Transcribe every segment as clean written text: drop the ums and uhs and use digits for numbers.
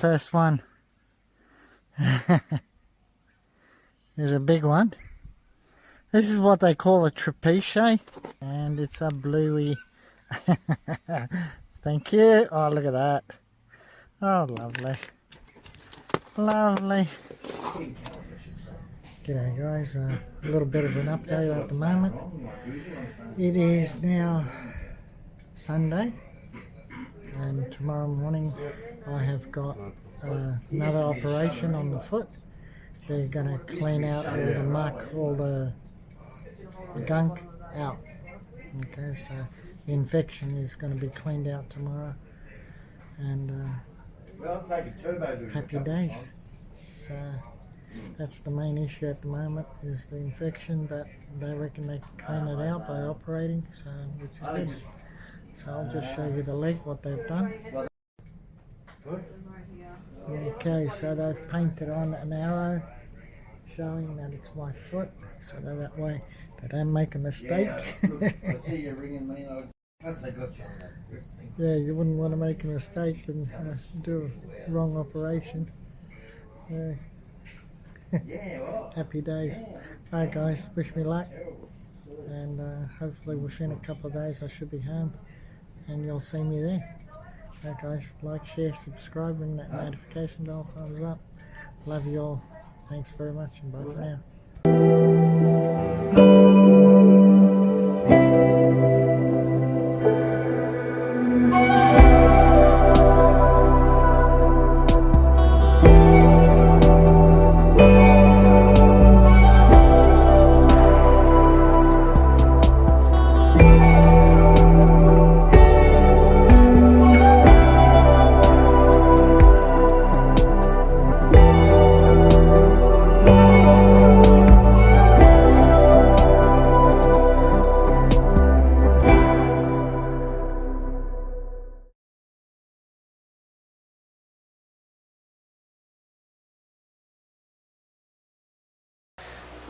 first one. There's a big one. This is what they call a trapeze, and it's a bluey. Thank you. Oh, look at that. Oh, lovely. Lovely. G'day guys, a little bit of an update at the moment. It is now Sunday, and tomorrow morning I have got another operation on the foot. They're going to clean out all the muck, all the gunk out. Okay, so the infection is going to be cleaned out tomorrow, and happy days. So that's the main issue at the moment, is the infection, but they reckon they can clean it out by operating, so which is good. So I'll just show you the leg, what they've done. Okay, so they've painted on an arrow showing that it's my foot, so that way they don't make a mistake. Yeah, you wouldn't want to make a mistake and do a wrong operation. Yeah. Happy days. Alright guys, wish me luck, and hopefully within a couple of days I should be home and you'll see me there. Alright guys, like, share, subscribe, ring that notification bell, thumbs up. Love you all. Thanks very much, and bye for now.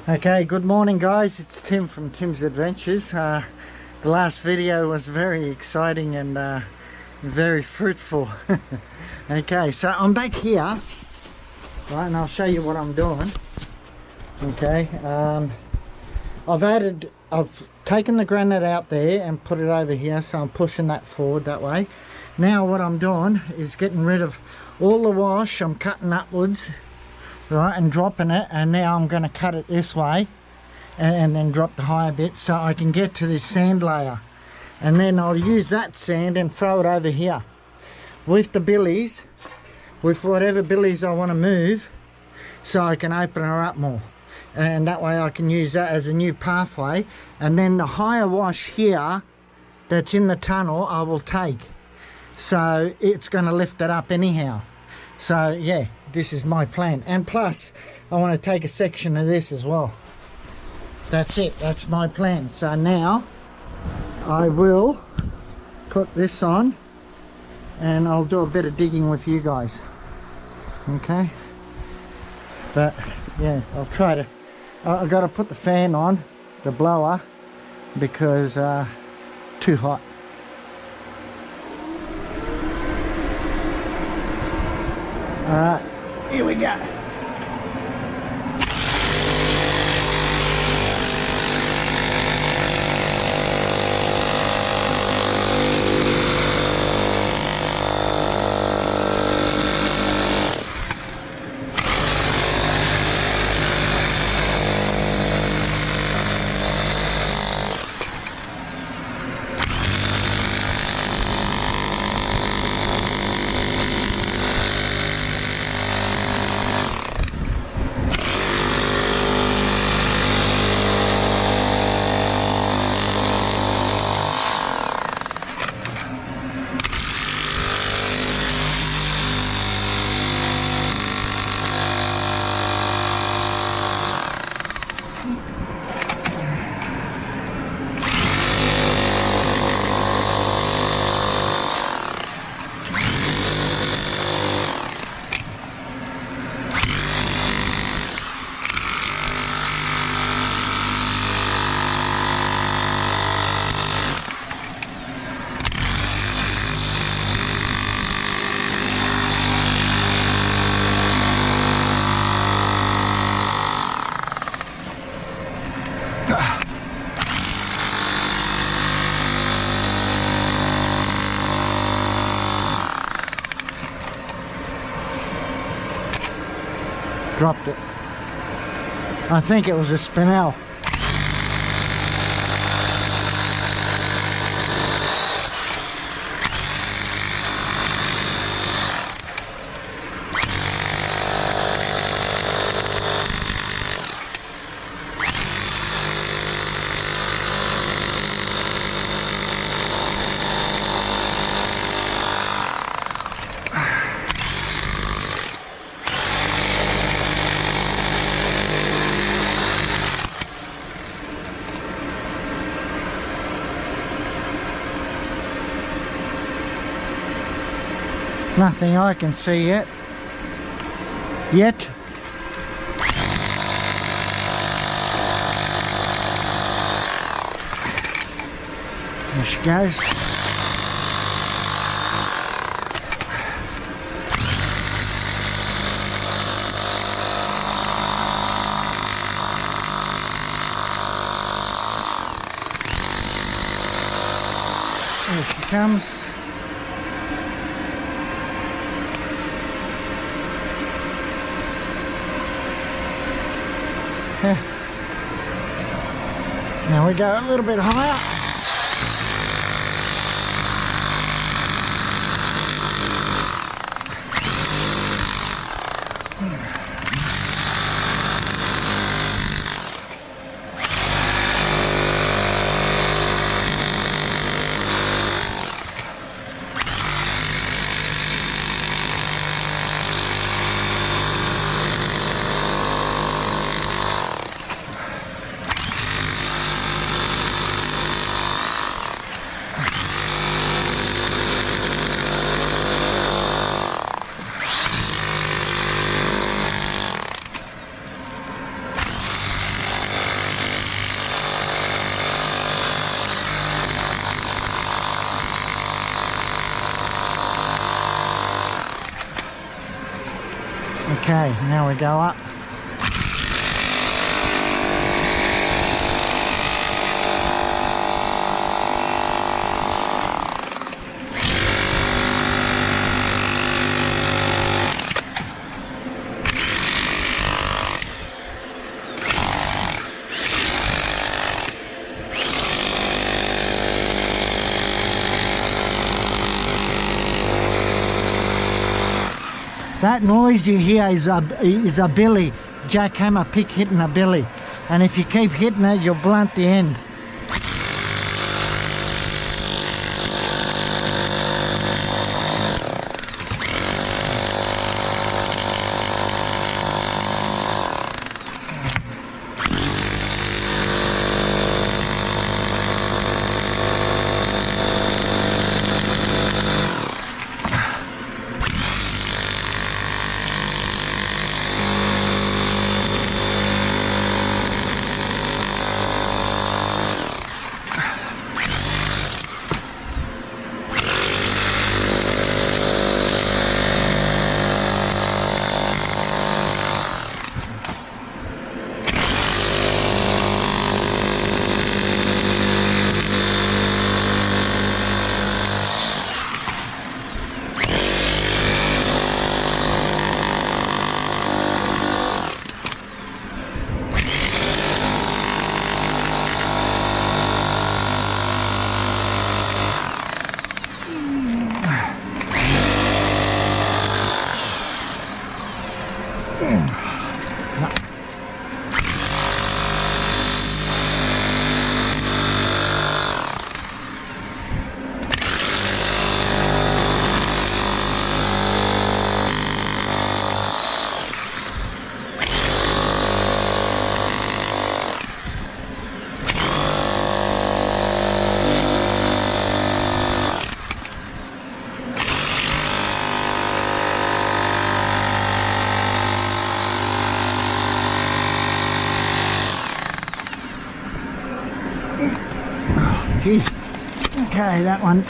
Okay, good morning guys, it's Tim from Tim's Adventures. The last video was very exciting and very fruitful. Okay, so I'm back here, right, and I'll show you what I'm doing. Okay, I've taken the granite out there and put it over here, so I'm pushing that forward that way. Now what I'm doing is getting rid of all the wash. I'm cutting upwards, right, and dropping it, and now I'm going to cut it this way and then drop the higher bit so I can get to this sand layer, and then I'll use that sand and throw it over here with the billies, with whatever billies I want to move, so I can open her up more, and that way I can use that as a new pathway. And then the higher wash here that's in the tunnel I will take, so it's going to lift it up anyhow. So yeah, this is my plan, and plus I want to take a section of this as well. That's it, that's my plan. So now I will put this on and I'll do a bit of digging with you guys. Okay, but yeah, I'll try to, I've got to put the fan on, the blower, because too hot. Alright, here we go. dropped it. I think it was a spinel. Nothing I can see yet. There she goes. There she comes. Now we go a little bit higher. Okay, now we go up. That noise you hear is a billy, jackhammer pick hitting a billy, and if you keep hitting it, you'll blunt the end. Jeez. Okay, that one.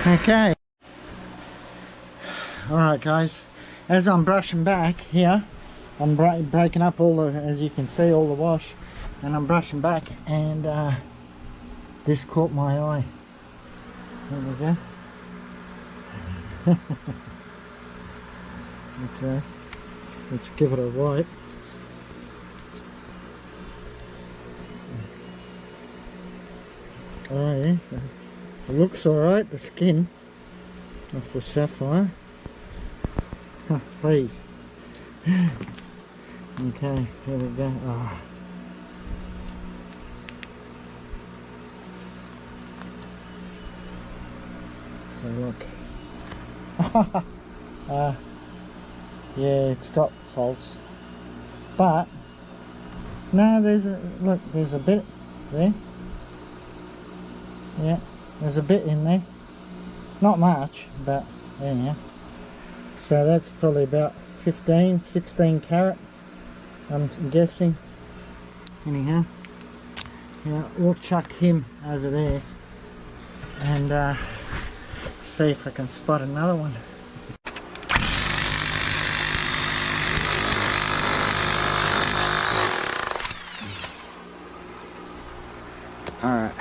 Okay. Alright guys, as I'm brushing back here, I'm breaking up all the, as you can see, all the wash, and I'm brushing back, and this caught my eye. There we go. Okay, let's give it a wipe. Oh yeah, it looks alright, the skin of the sapphire. Huh, please. Okay, here we go. Oh. So look. Yeah, it's got faults, but no, there's a look. There's a bit there. Yeah, there's a bit in there. Not much, but anyhow. So that's probably about 15, 16 carat, I'm guessing. Anyhow, yeah, we'll chuck him over there and see if I can spot another one. Alright.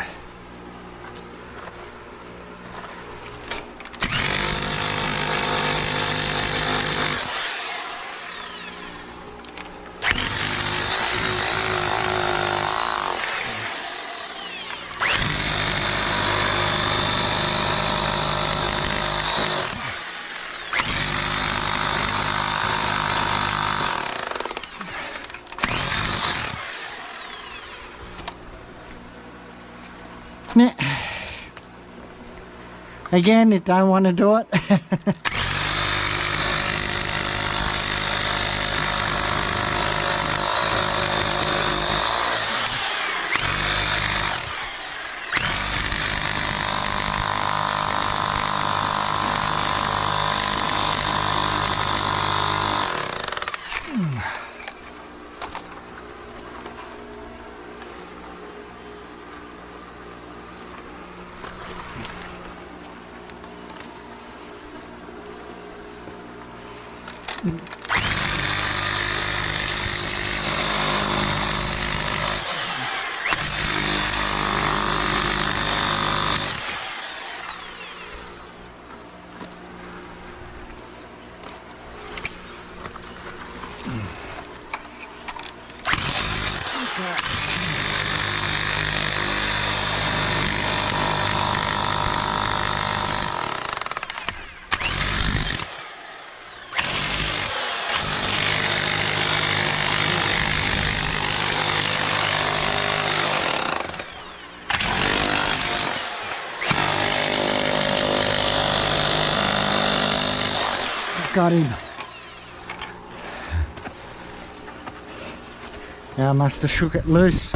Nah. Again, it don't want to do it. Got him. Yeah, I must have shook it loose.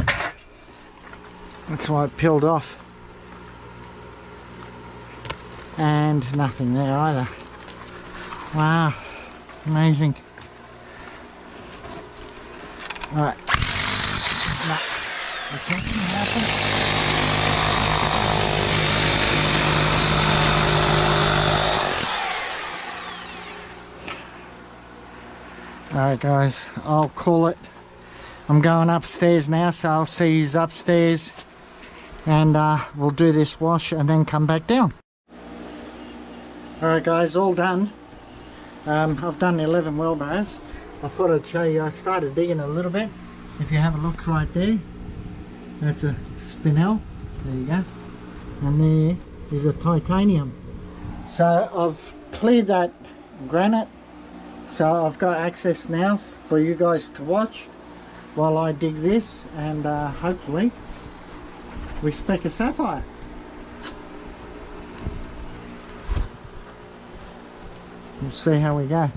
That's why it peeled off. And nothing there either. Wow, amazing. Right. No, that's not gonna happen. Alright guys, I'll call it. I'm going upstairs now, so I'll see you upstairs, and we'll do this wash and then come back down. Alright guys, all done. I've done 11 wheelbarrows. I thought I'd show you. I started digging a little bit. If you have a look right there, that's a spinel. There you go. And there is a titanium. So I've cleared that granite. So I've got access now for you guys to watch while I dig this, and hopefully we spec a sapphire. We'll see how we go.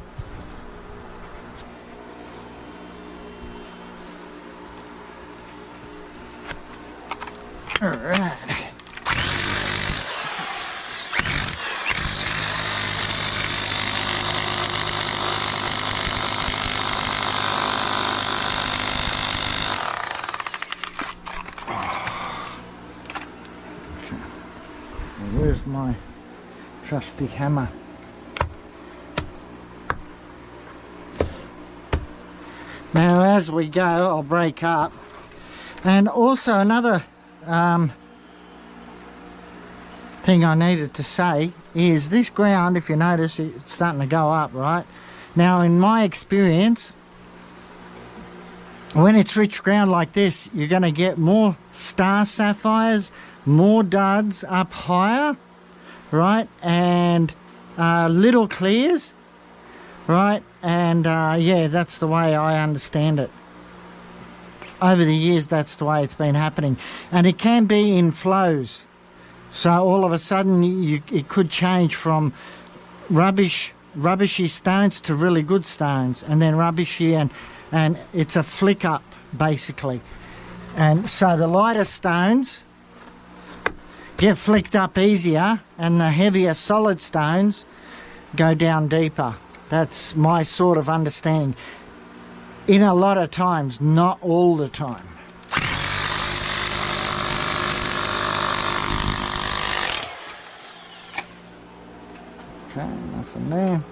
Alright. Where's my trusty hammer. Now as we go, I'll break up. And also another thing I needed to say is this ground, if you notice, it's starting to go up, right? Now in my experience, when it's rich ground like this, you're going to get more star sapphires, more duds up higher, right? And little clears, right? And yeah, that's the way I understand it. Over the years, that's the way it's been happening. And it can be in flows. So all of a sudden, it could change from rubbishy stones to really good stones, and then rubbishy, and it's a flick up, basically. And so the lighter stones get flicked up easier, and the heavier solid stones go down deeper. That's my sort of understanding. In a lot of times, not all the time. Okay, nothing there.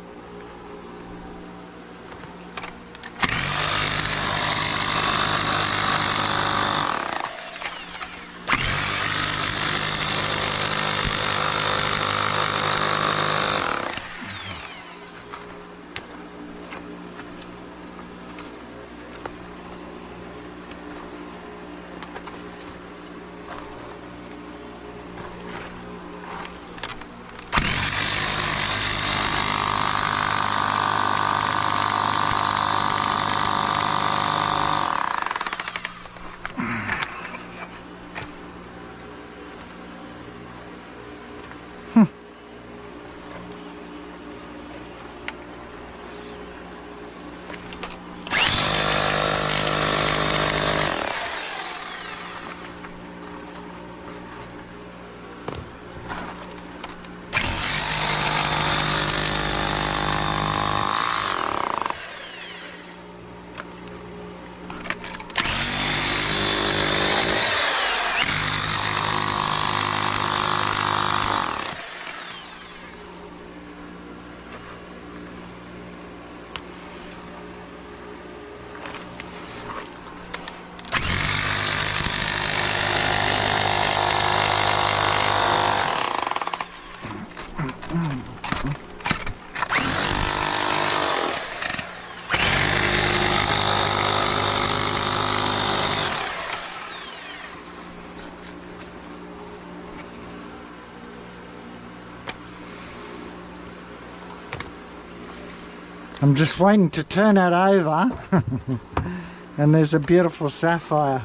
I'm just waiting to turn it over and there's a beautiful sapphire.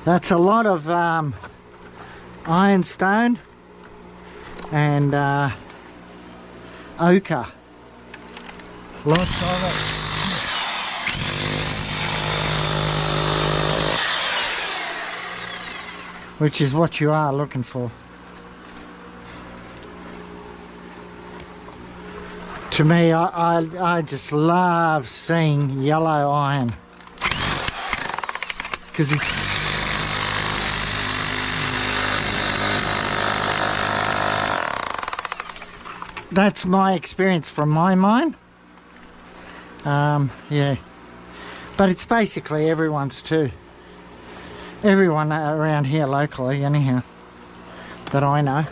That's a lot of ironstone and ochre. Lots of it. Which is what you are looking for. To me, I just love seeing yellow iron. Because it's that's my experience from my mine. Yeah, but it's basically everyone's too. Everyone around here locally, anyhow, that I know.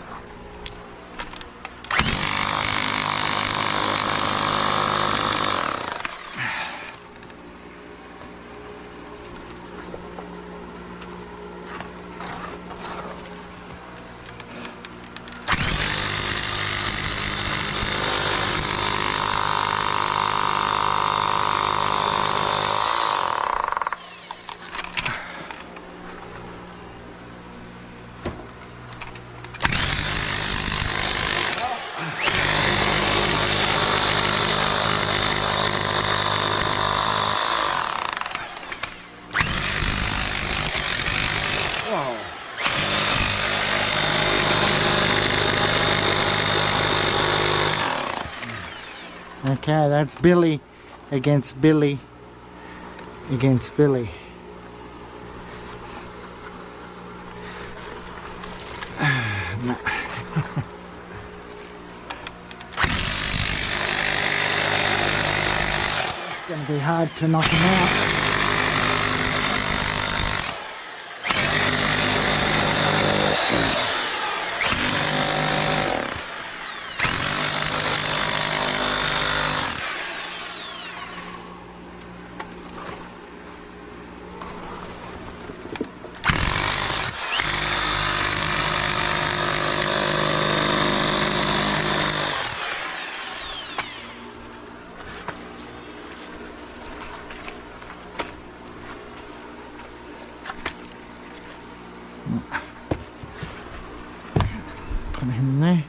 Okay, that's Billy against Billy against Billy. No. It's going to be hard to knock him out. Put him there.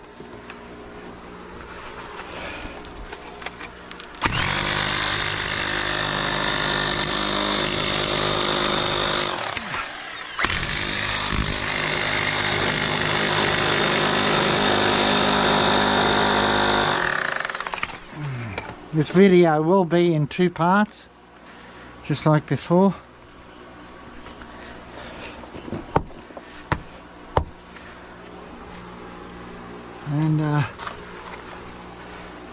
This video will be in 2 parts, just like before. And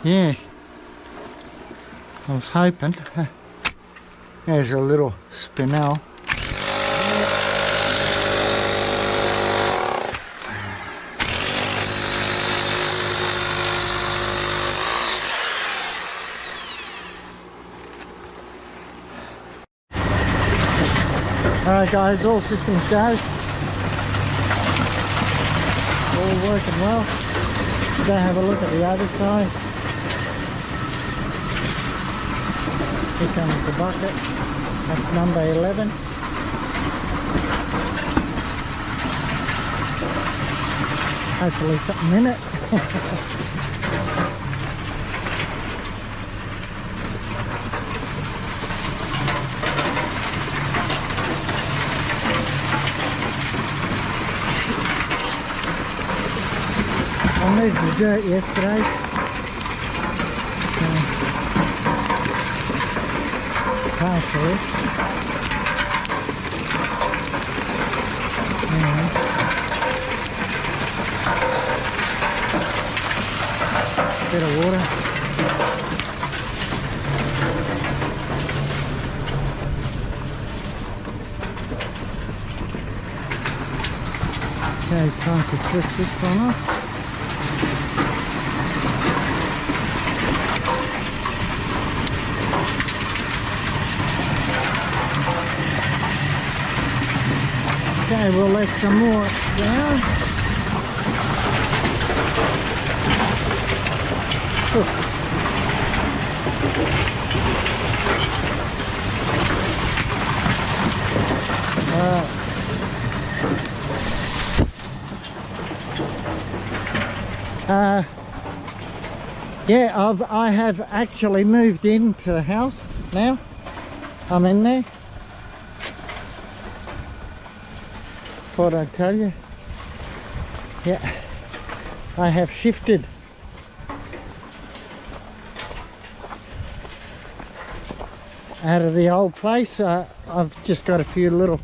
yeah, I was hoping. There's a little spinel. Alright guys, all systems go. All working well. Go have a look at the other side. Here comes the bucket. That's number 11. Hopefully something in it. I moved the dirt yesterday. Partially. Bit of water. Okay, time to switch this one off. Okay, we'll let some more down. Yeah, I have actually moved into the house now. I'm in there. Thought I'd tell you. Yeah, I have shifted. Out of the old place. I've just got a few little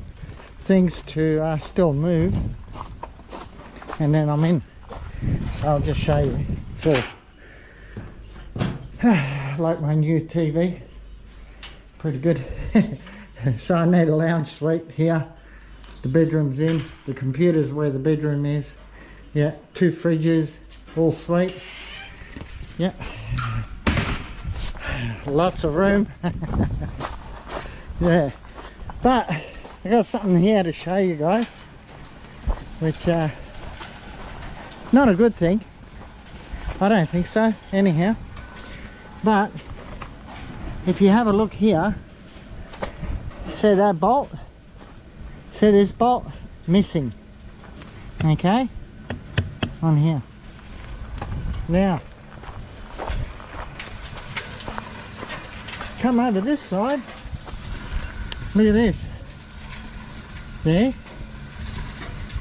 things to still move, and then I'm in. So I'll just show you sort of Like my new TV, pretty good. So I need a lounge suite here. The bedroom's in, the computer's where the bedroom is. Yeah, 2 fridges, all sweet. Yeah, lots of room. Yeah, but I got something here to show you guys, which not a good thing. I don't think so anyhow. But if you have a look here, see that bolt? See this bolt? Missing. Okay? On here. Now, come over this side. Look at this. There.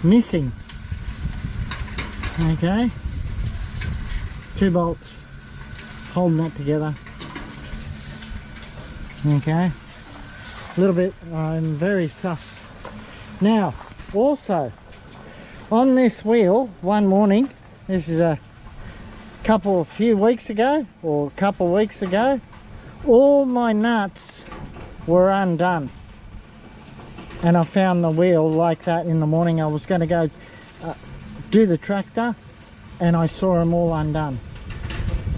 Missing. Okay? 2 bolts holding that together. Okay? A little bit, I'm very sus. Now, also, on this wheel, one morning, this is a few weeks ago, or a couple of weeks ago, all my nuts were undone. And I found the wheel like that in the morning. I was going to go do the tractor, and I saw them all undone.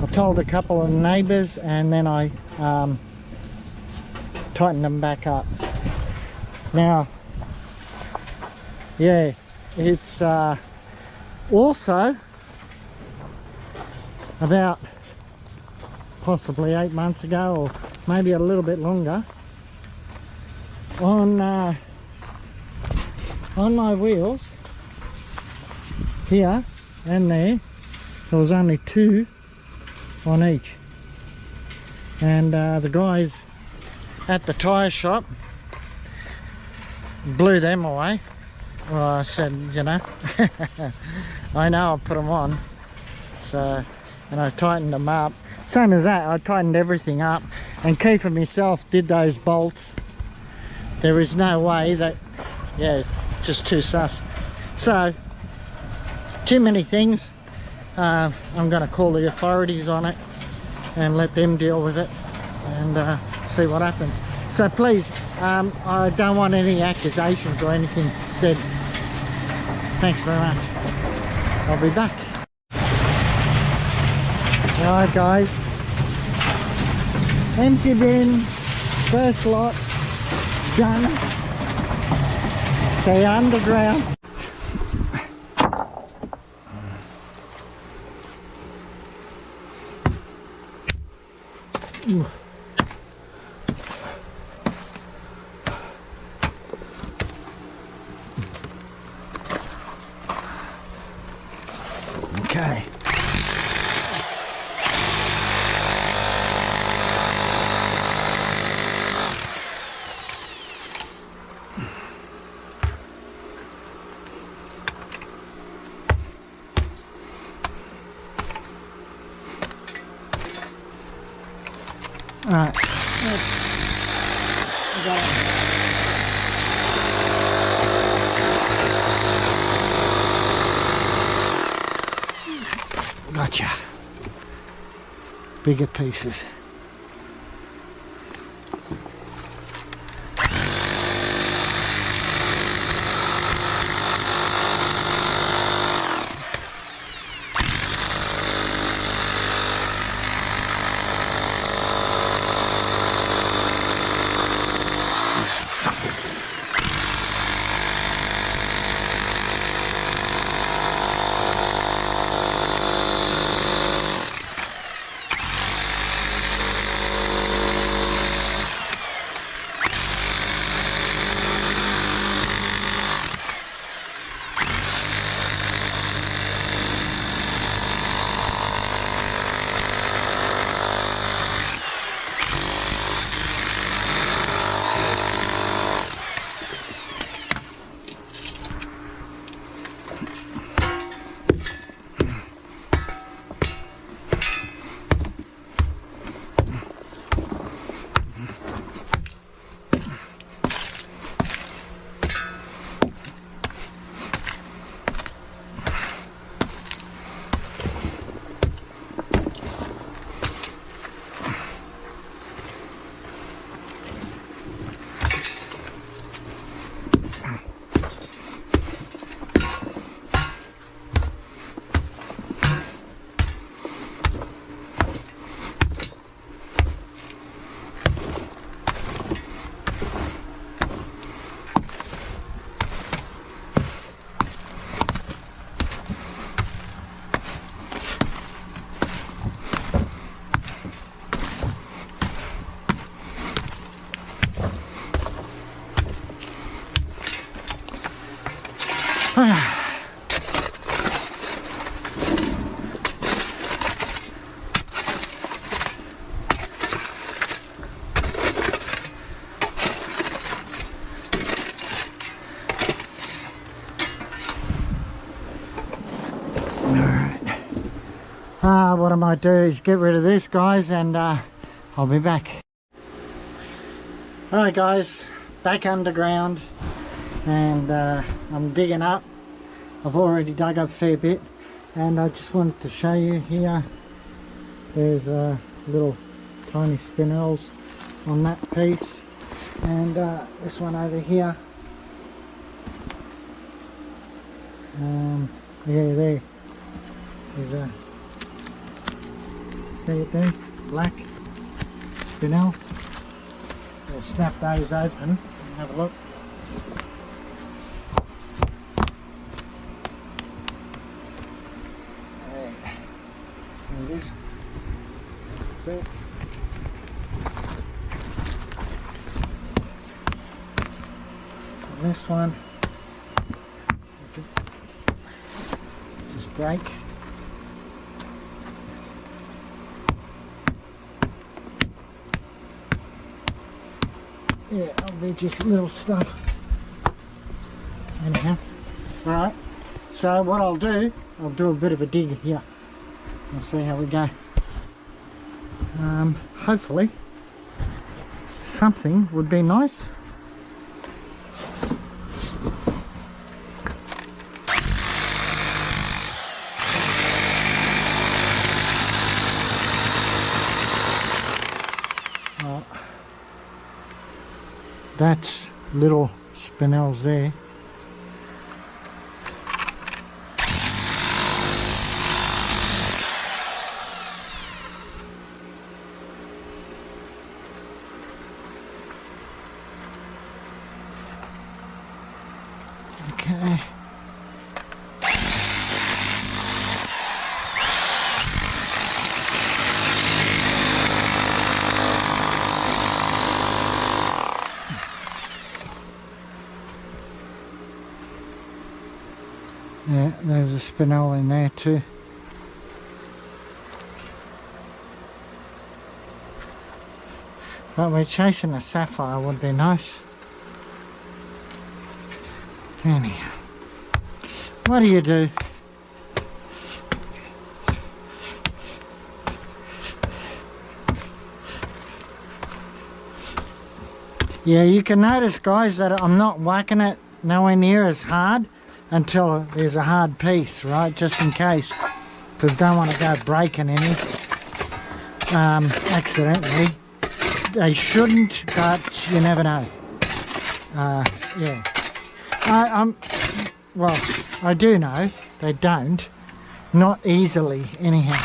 I told a couple of neighbours, and then I tightened them back up. Now, yeah, it's also about possibly 8 months ago, or maybe a little bit longer, on my wheels here and there was only 2 on each, and the guys at the tyre shop blew them away. Well, I said, you know, I know I'll put them on. So, and I tightened them up. Same as that, I tightened everything up, and Keith and myself did those bolts. There is no way that, yeah, just too sus. So, too many things. I'm going to call the authorities on it and let them deal with it, and see what happens. So please, I don't want any accusations or anything said. Thanks very much. I'll be back. Alright guys, empty bin, first lot done. See you underground. Okay. All right. I got it. Gotcha. Bigger pieces. What I might do is get rid of this, guys, and I'll be back. Alright guys, back underground, and I'm digging up. I've already dug up a fair bit, and I just wanted to show you here. There's little tiny spinels on that piece, and this one over here. Yeah, there is a, see it there, black spinel. We'll snap those open and have a look. There it is. See it? And this one, just break. Yeah, it'll be just little stuff. Anyhow, alright, so what I'll do a bit of a dig here. We'll see how we go. Hopefully something would be nice. That's little spinels there. Okay. Yeah, there's a spinel in there too. But we're chasing a sapphire, would be nice. Anyhow, what do you do? Yeah, you can notice, guys, that I'm not whacking it nowhere near as hard until there's a hard piece, right, just in case, because don't want to go breaking any accidentally. They shouldn't, but you never know. Yeah, well, I do know they don't, not easily anyhow.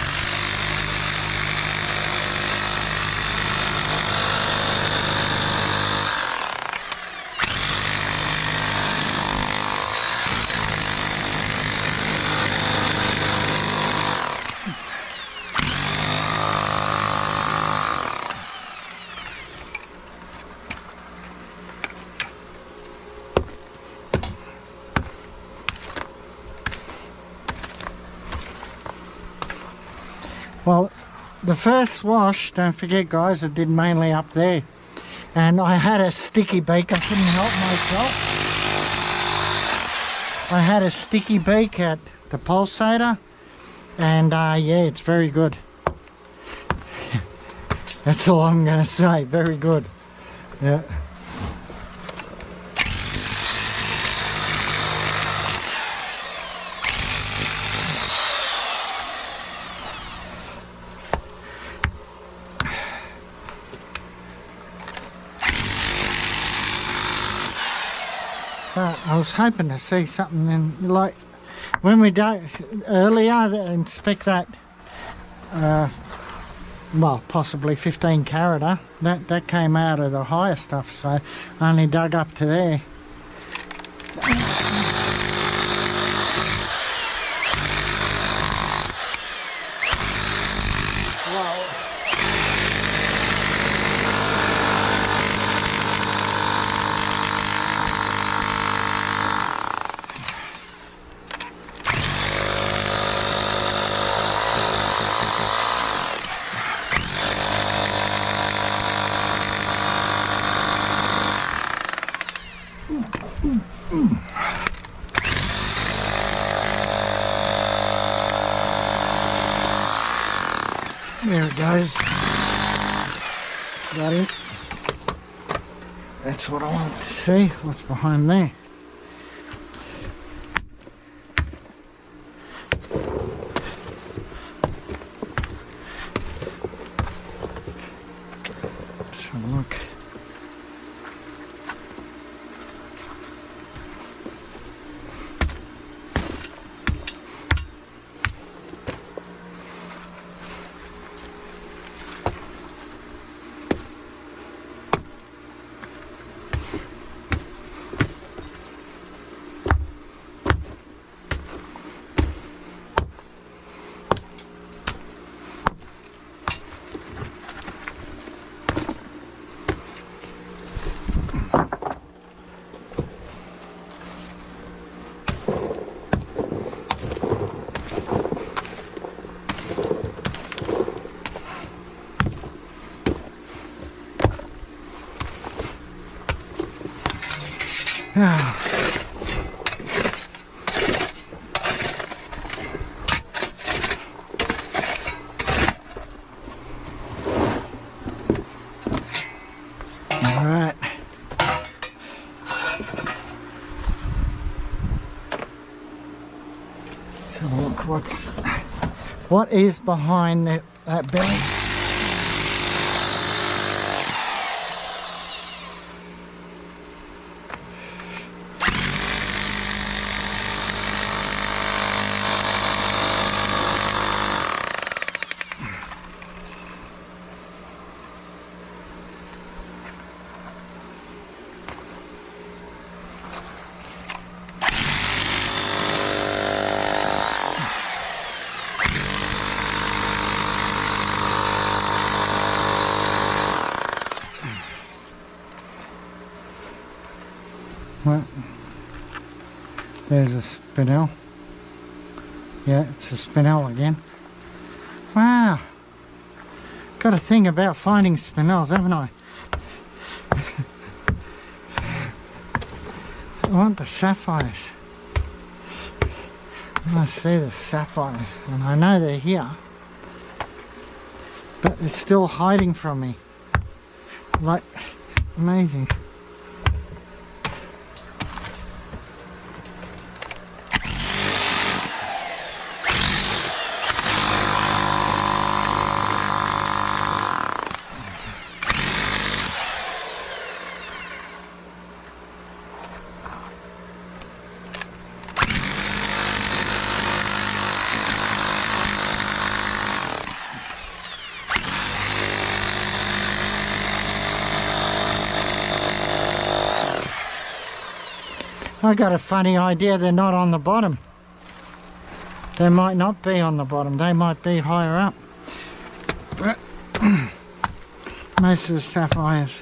Well, the first wash, don't forget guys, I did mainly up there, and I had a sticky beak. I couldn't help myself. I had a sticky beak at the pulsator, and yeah, it's very good. That's all I'm gonna say, very good. Yeah. I was hoping to see something in, like when we did earlier, inspect that well, possibly 15 carata, that came out of the higher stuff, so I only dug up to there. There it goes. Got it. That's what I want to see. What's behind there? Let's have a look. Alright. So look what is behind that belly. Well, there's a spinel. Yeah, it's a spinel again. Wow. Got a thing about finding spinels, haven't I? I want the sapphires. I see the sapphires, and I know they're here, but it's still hiding from me. Like, amazing. I got a funny idea, they're not on the bottom. They might not be on the bottom, they might be higher up. But most of the sapphires,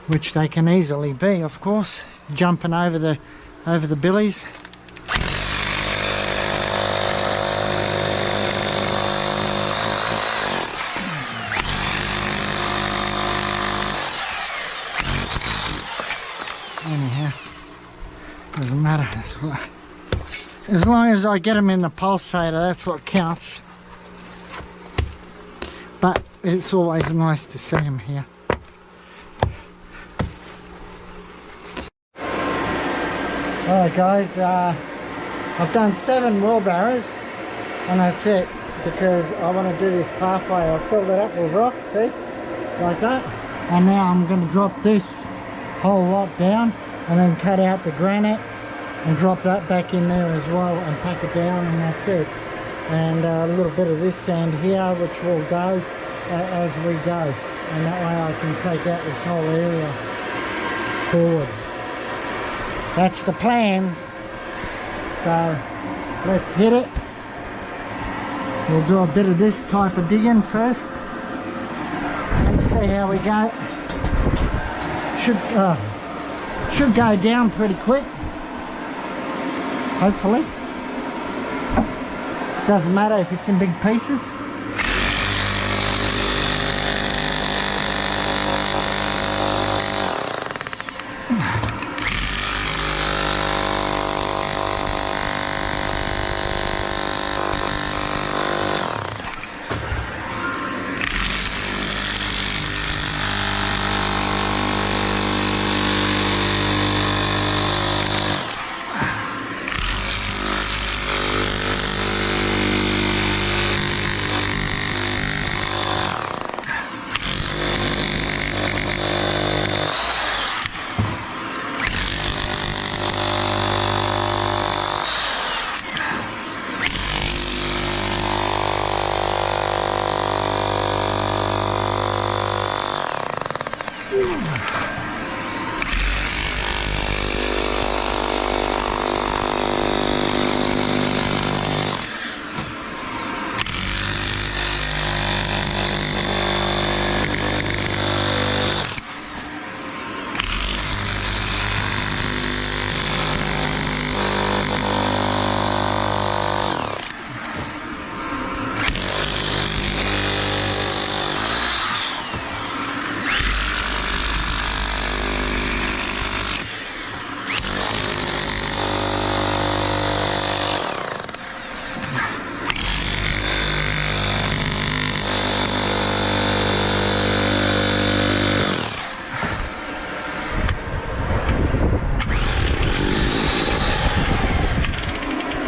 which they can easily be, of course, jumping over the billies. Anyhow, doesn't matter. As long as I get them in the pulsator, that's what counts. But it's always nice to see them here. Alright guys, I've done 7 wheelbarrows and that's it, because I want to do this pathway. I've filled it up with rocks, see, like that, and now I'm going to drop this whole lot down and then cut out the granite and drop that back in there as well and pack it down, and that's it. And a little bit of this sand here which will go as we go, and that way I can take out this whole area forward. That's the plans. So let's hit it. We'll do a bit of this type of digging first and see how we go. Should go down pretty quick, hopefully. Doesn't matter if it's in big pieces.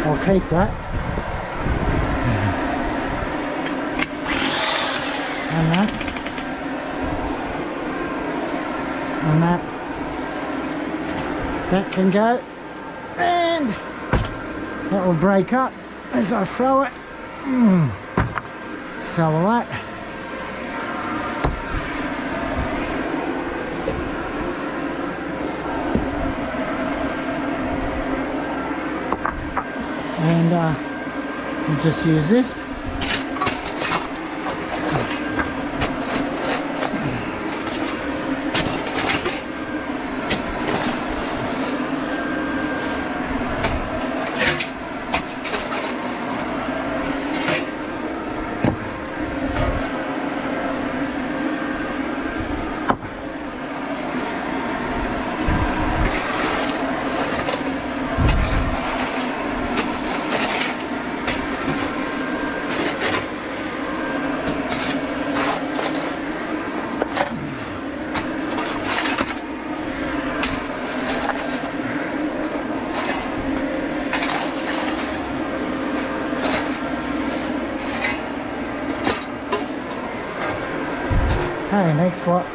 I'll keep that. And that. And that. That can go. And that will break up as I throw it. So will that. And we'll just use this. Okay, next one.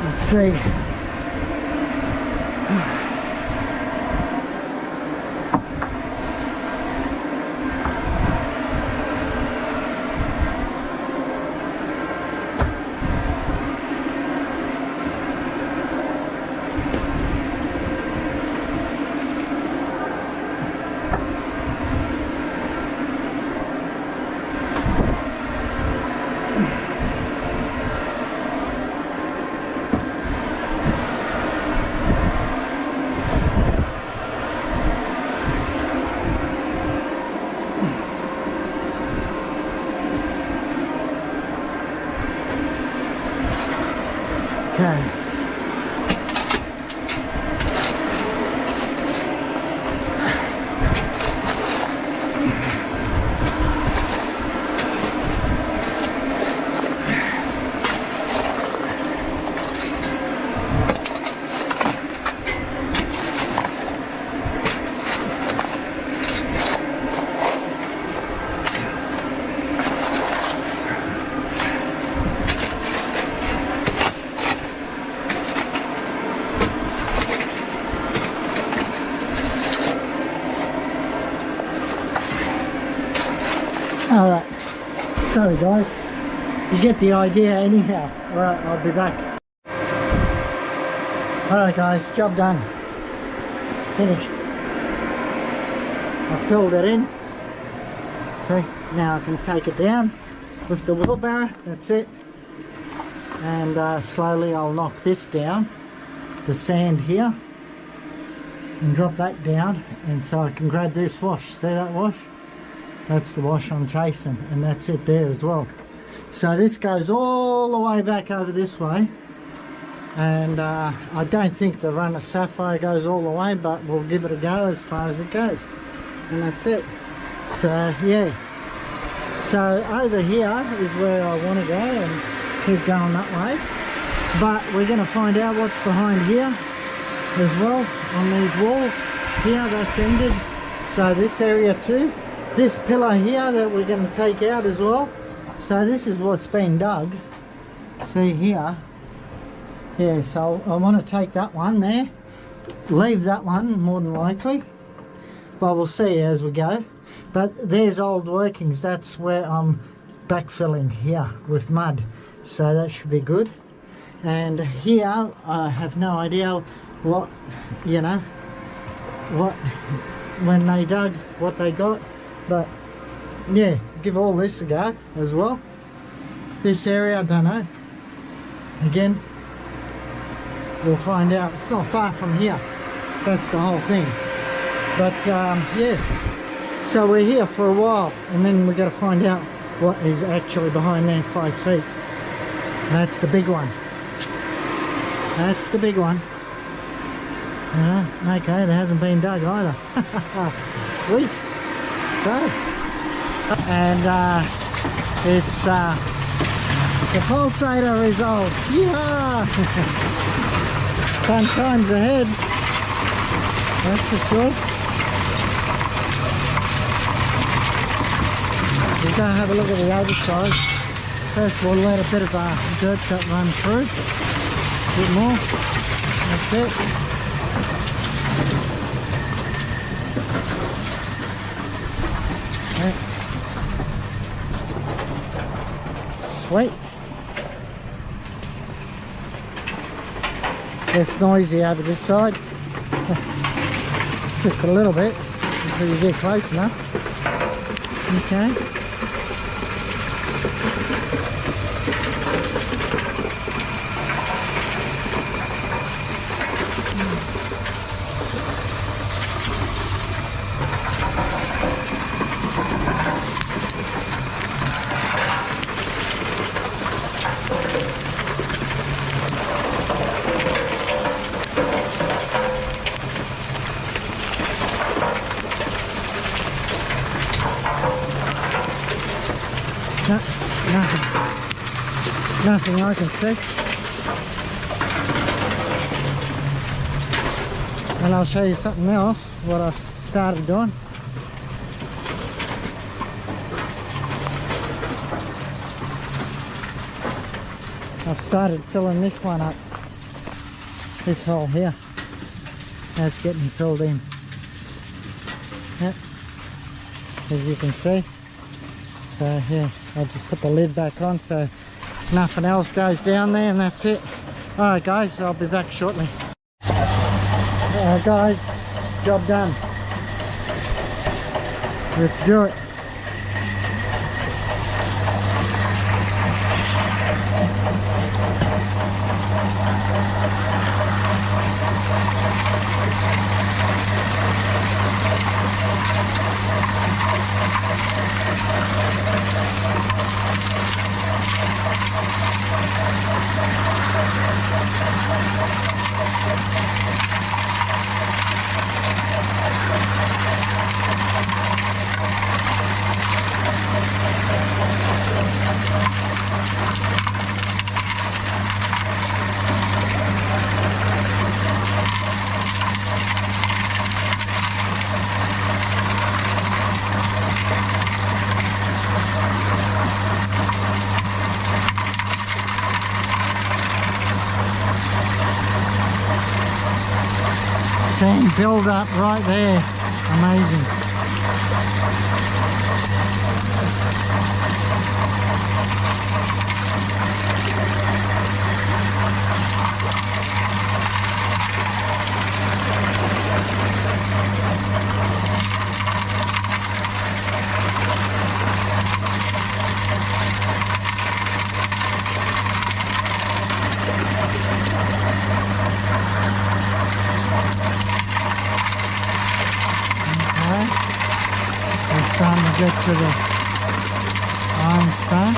Let's see. Alright guys, you get the idea anyhow. Alright, I'll be back. Alright guys, job done. Finished. I filled it in. See, now I can take it down with the wheelbarrow, that's it. And slowly I'll knock this down, the sand here, and drop that down, and so I can grab this wash. See that wash? That's the wash I'm chasing, and that's it there as well. So this goes all the way back over this way, and I don't think the run of Sapphire goes all the way, but we'll give it a go as far as it goes, and that's it. So yeah, so over here is where I want to go and keep going that way, but we're going to find out what's behind here as well. On these walls here, that's ended, so this area too, this pillar here that we're going to take out as well. So this is what's been dug, see here. Yeah, so I want to take that one there, leave that one more than likely, but we'll see as we go. But there's old workings, that's where I'm backfilling here with mud, so that should be good. And here I have no idea what, you know, what, when they dug, what they got, but yeah, give all this a go as well. This area, I don't know, again we'll find out. It's not far from here, that's the whole thing. But yeah, so we're here for a while, and then we got to find out what is actually behind there 5 feet. That's the big one. That's the big one. Okay, it hasn't been dug either. Sweet. So, and it's the pulsator results. Yeah. Fun times ahead. That's for sure. We're going to have a look at the other side. First we'll let a bit of dirt shot run through. A bit more. That's it. Yeah. Sweet. It's noisy over this side. Just a little bit until you get close enough. Okay. No, nothing I can see. And I'll show you something else, what I've started doing. I've started filling this one up, this hole here. That's getting filled in. Yep, as you can see. So yeah, I'll just put the lid back on so nothing else goes down there, and that's it. Alright guys, I'll be back shortly. Alright guys, job done. Let's do it. Sand build up right there, amazing. Starting to get to the ironstone.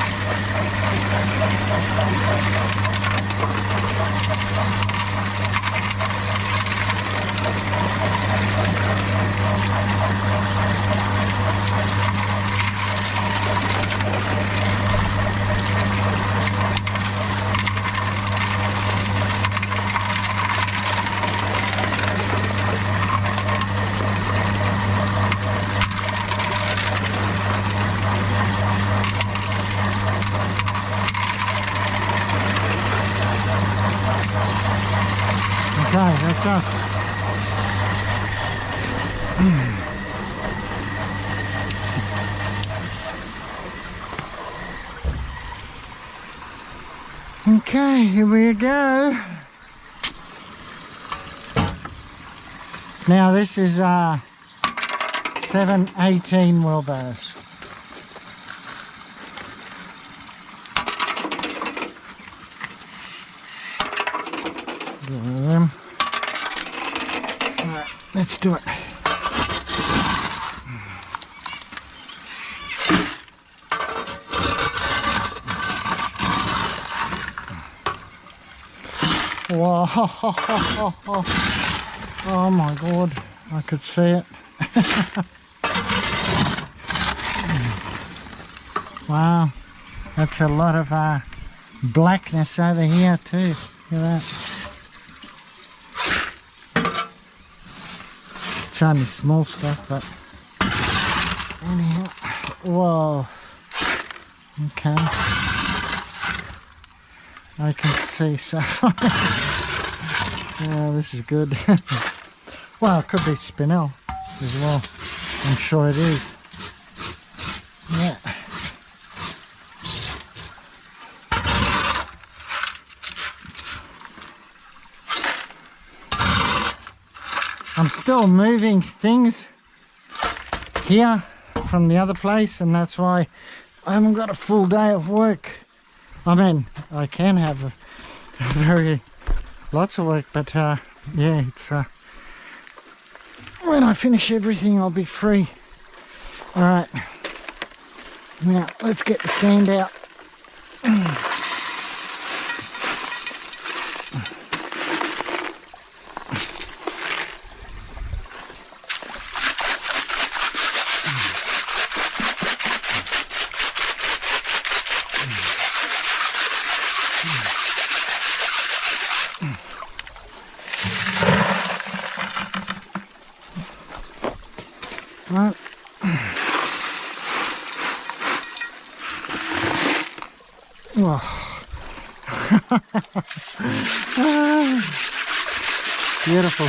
Okay, that's us. Okay, here we go. Now this is 718 wheelbarrows. Them. Alright, let's do it. Whoa. Oh my god, I could see it. Wow, that's a lot of blackness over here too. Look at that. It's only small stuff, but anyhow. Whoa. Okay. I can see sapphire. Yeah, this is good. Well, it could be spinel as well. I'm sure it is. Yeah. I'm still moving things here from the other place, and that's why I haven't got a full day of work. I mean, I can have lots of work, but yeah, it's when I finish everything I'll be free. Alright, now let's get the sand out. Right. Oh. Beautiful.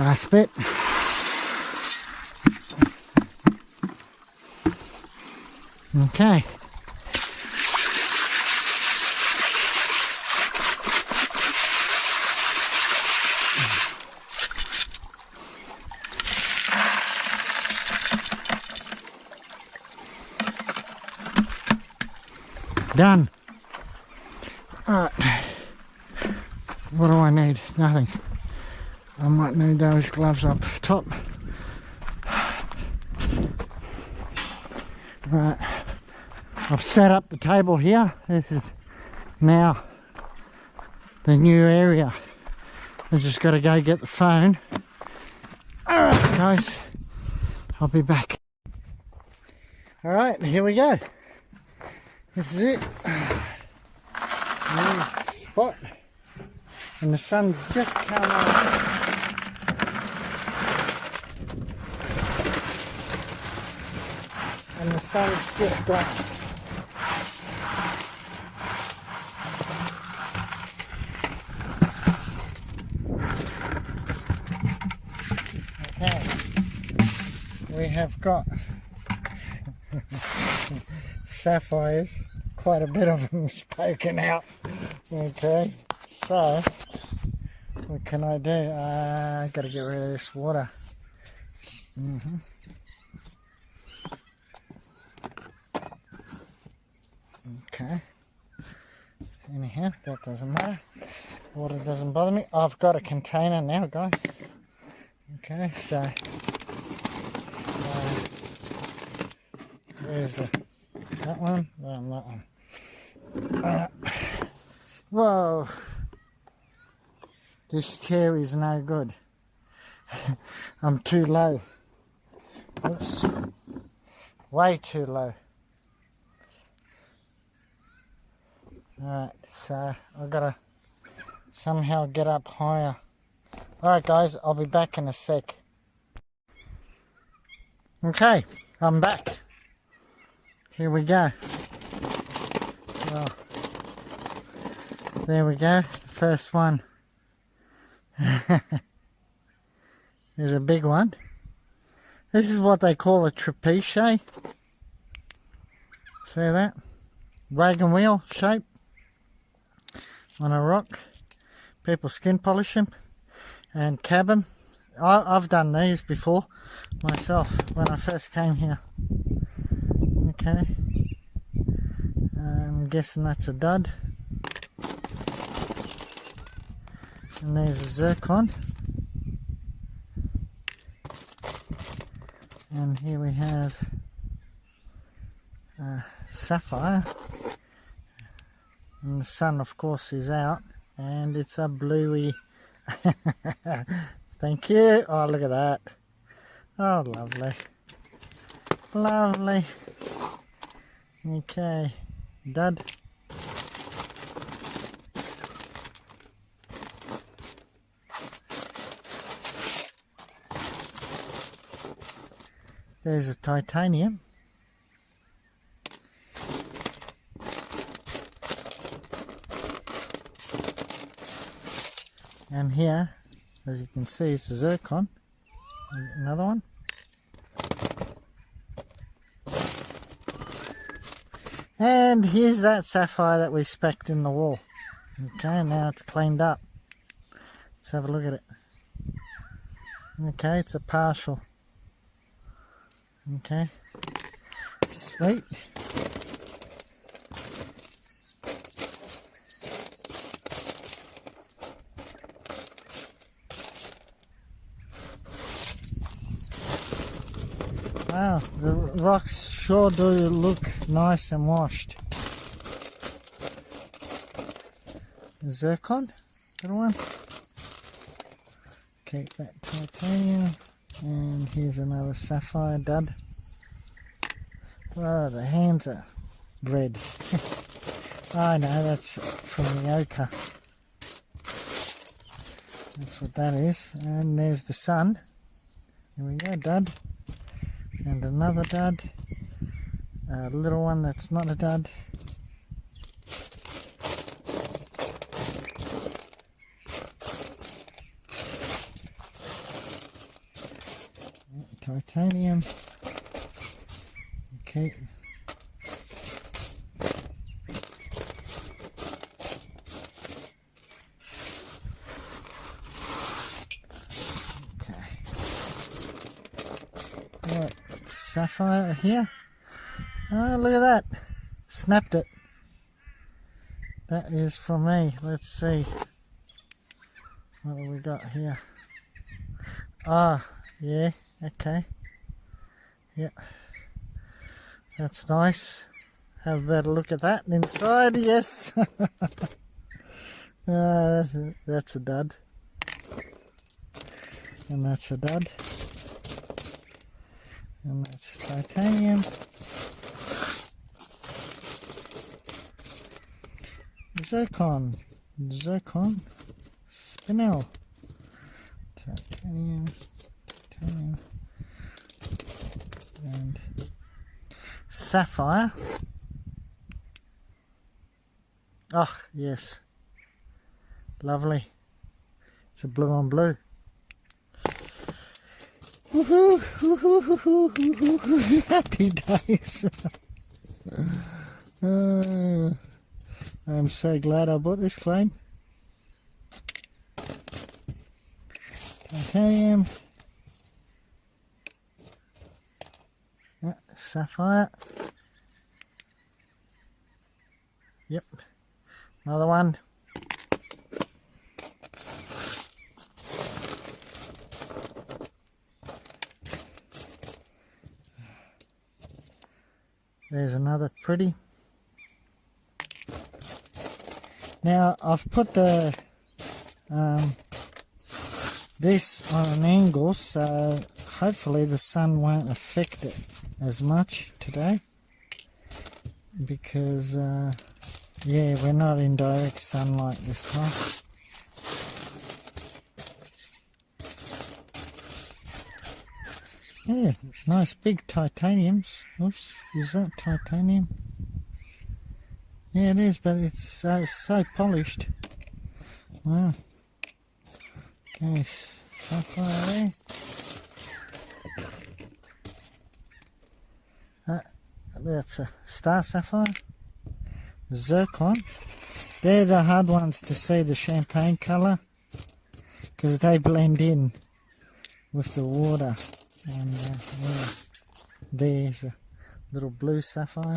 Last bit. Okay. Done. Alright. What do I need? Nothing. I might need those gloves up top. Right. I've set up the table here. This is now the new area. I just got to go get the phone. Alright guys, I'll be back. Alright, here we go. This is it. New spot. And the sun's just come up. And the sun's just gone. we have got sapphires, quite a bit of them spoken out. Okay, so what can I do? I gotta get rid of this water. Okay, anyhow, that doesn't matter. Water doesn't bother me. I've got a container now, guys. Okay, so where's that one? That one. Whoa, this chair is no good. I'm too low. Oops, way too low. Alright, so I've got to somehow get up higher. Alright guys, I'll be back in a sec. Okay, I'm back. Here we go. Well, there we go, first one. There's a big one. This is what they call a trapeze. See that? Wagon wheel shape on a rock. People skin polish them and cab them. I've done these before myself when I first came here. Okay, I'm guessing that's a dud. And there's a zircon. And here we have sapphire. And the sun of course is out. And it's a bluey. Thank you. Oh, look at that. Oh, lovely. Lovely. Okay. Dud. There's a titanium. And here, as you can see, it's a zircon. Another one. And here's that sapphire that we specced in the wall. Okay, now it's cleaned up. Let's have a look at it. Okay, it's a partial. Okay, sweet. Wow, the rocks sure do look nice and washed. Zircon, little one. Keep that titanium. And here's another sapphire dud. Oh, the hands are red. I know, that's from the ochre. That's what that is. And there's the sun. Here we go, dud. And another dud. A little one that's not a dud. Titanium. Okay. Okay. Right. Sapphire here. Oh, look at that. Snapped it. That is for me. Let's see. What have we got here? Ah, yeah. Okay. Yep. That's nice. Have a better look at that inside. Yes. That's a dud. And that's a dud. And that's titanium. Zircon. Zircon. Spinel. Titanium. Titanium. And sapphire. Oh, yes. Lovely. It's a blue on blue. Woohoo! Woohoo! Happy days. I'm so glad I bought this claim. Titanium. Sapphire. Yep. Another one. There's another pretty. Now I've put the this on an angle, so hopefully the sun won't affect it as much today, because yeah, we're not in direct sunlight this time. Yeah, nice big titaniums. Oops, is that titanium? Yeah, it is, but it's so polished. Wow. Okay, sapphire there. That's a star sapphire. Zircon. They're the hard ones to see the champagne colour, because they blend in with the water. And yeah, there's a little blue sapphire.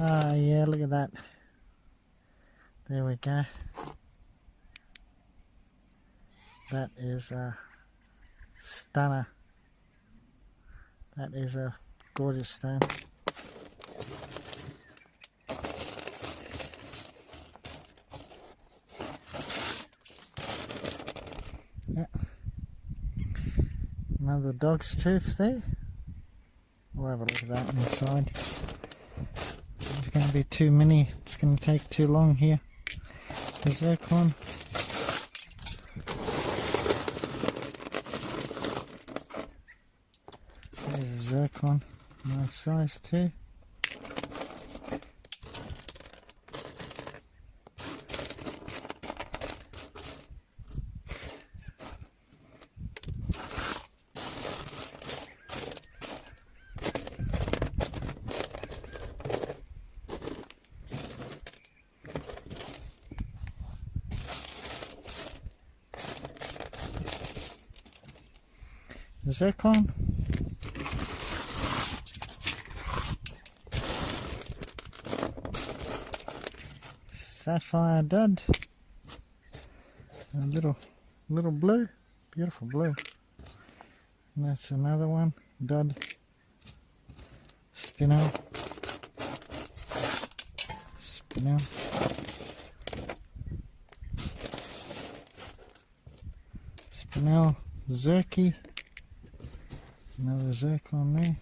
Ah, yeah, look at that. There we go. That is a stunner. That is a gorgeous stone. Yeah. Another dog's tooth there. We'll have a look at that inside. There's going to be too many. It's going to take too long here. The zircon. There's a zircon. Nice size too. Zircon. Sapphire dud. A little blue, beautiful blue. And that's another one, dud. Spinel. Spinel. Spinel. Zirky. Another zircon there.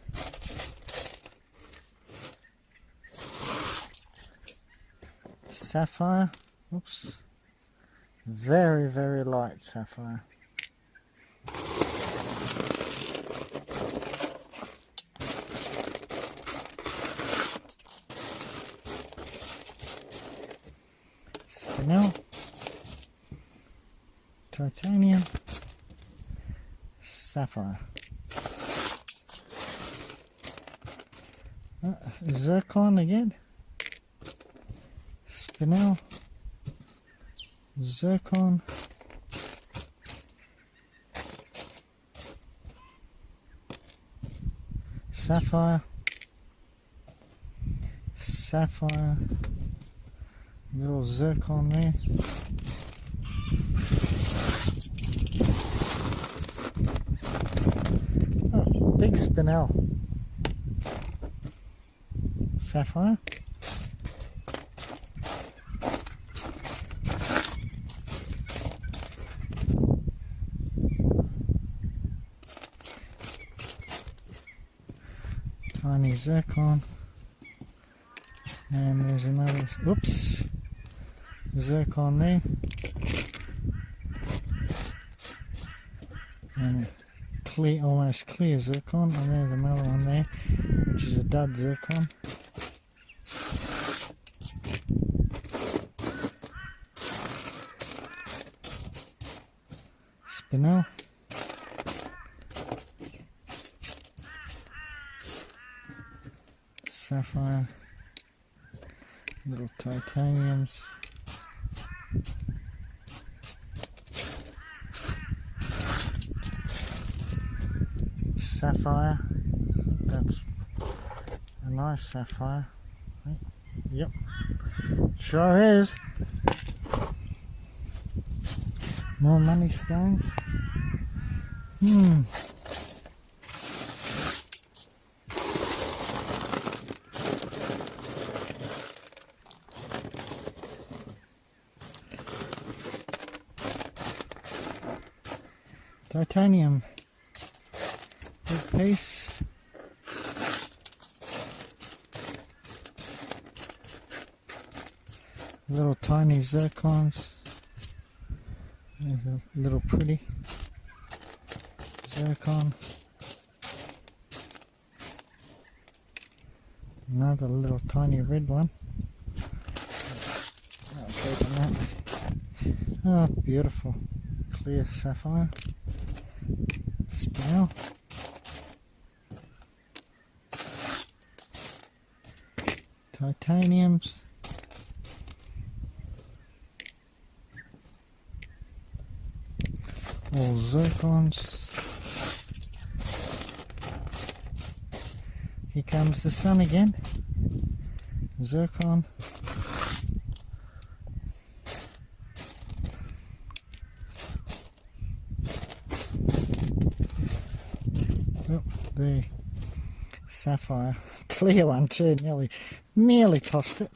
Sapphire. Oops. Very, very light sapphire. Spinel. Titanium. Sapphire. Zircon again. Spinel. Zircon. Sapphire. Sapphire. Little zircon there. Oh, big spinel. Sapphire. Tiny zircon. And there's another, oops, zircon there. And a clear, almost clear zircon. And there's another one there, which is a dud zircon. Spinel. sapphire, little titaniums. Sapphire, that's a nice sapphire. Yep, sure is. More money stones. Titanium. Big piece. Little tiny zircons. There's a little pretty zircon. Another little tiny red one. Oh, beautiful. Clear sapphire. Spinel. Titaniums. All zircons. Here comes the sun again. Zircon. Oh, the sapphire. Clear one too. Nearly tossed it.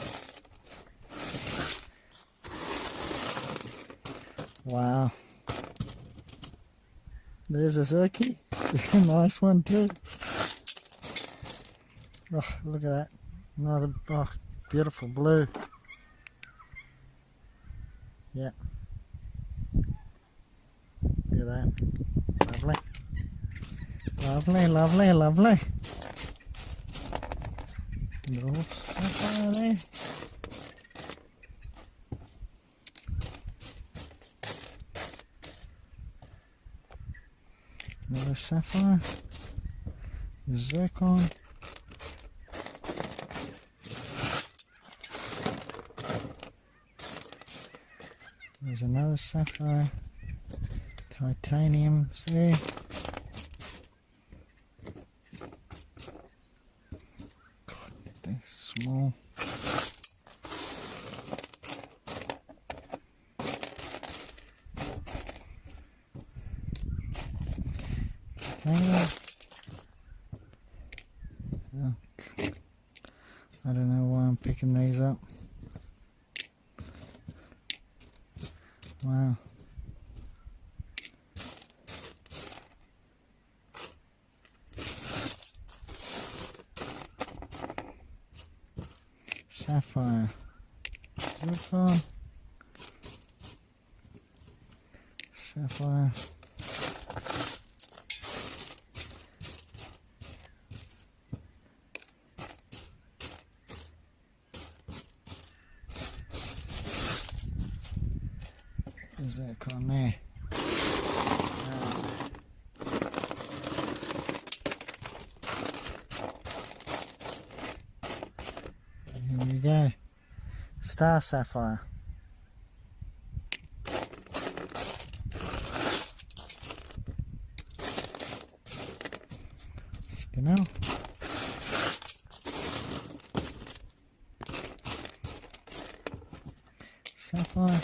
Wow. There's a Zerky. Nice one too. Oh, look at that. Another beautiful blue. Yeah. Look at that. Lovely. Lovely, lovely, lovely. Little sapphire there. Another sapphire. Zircon. There's another sapphire. Titanium there. God, they're small. Titanium. Oh, I don't know why I'm picking these up. Wow. Sapphire. Zircon. Sapphire. Zircon there. Here we go. Star sapphire. Spinel. Sapphire.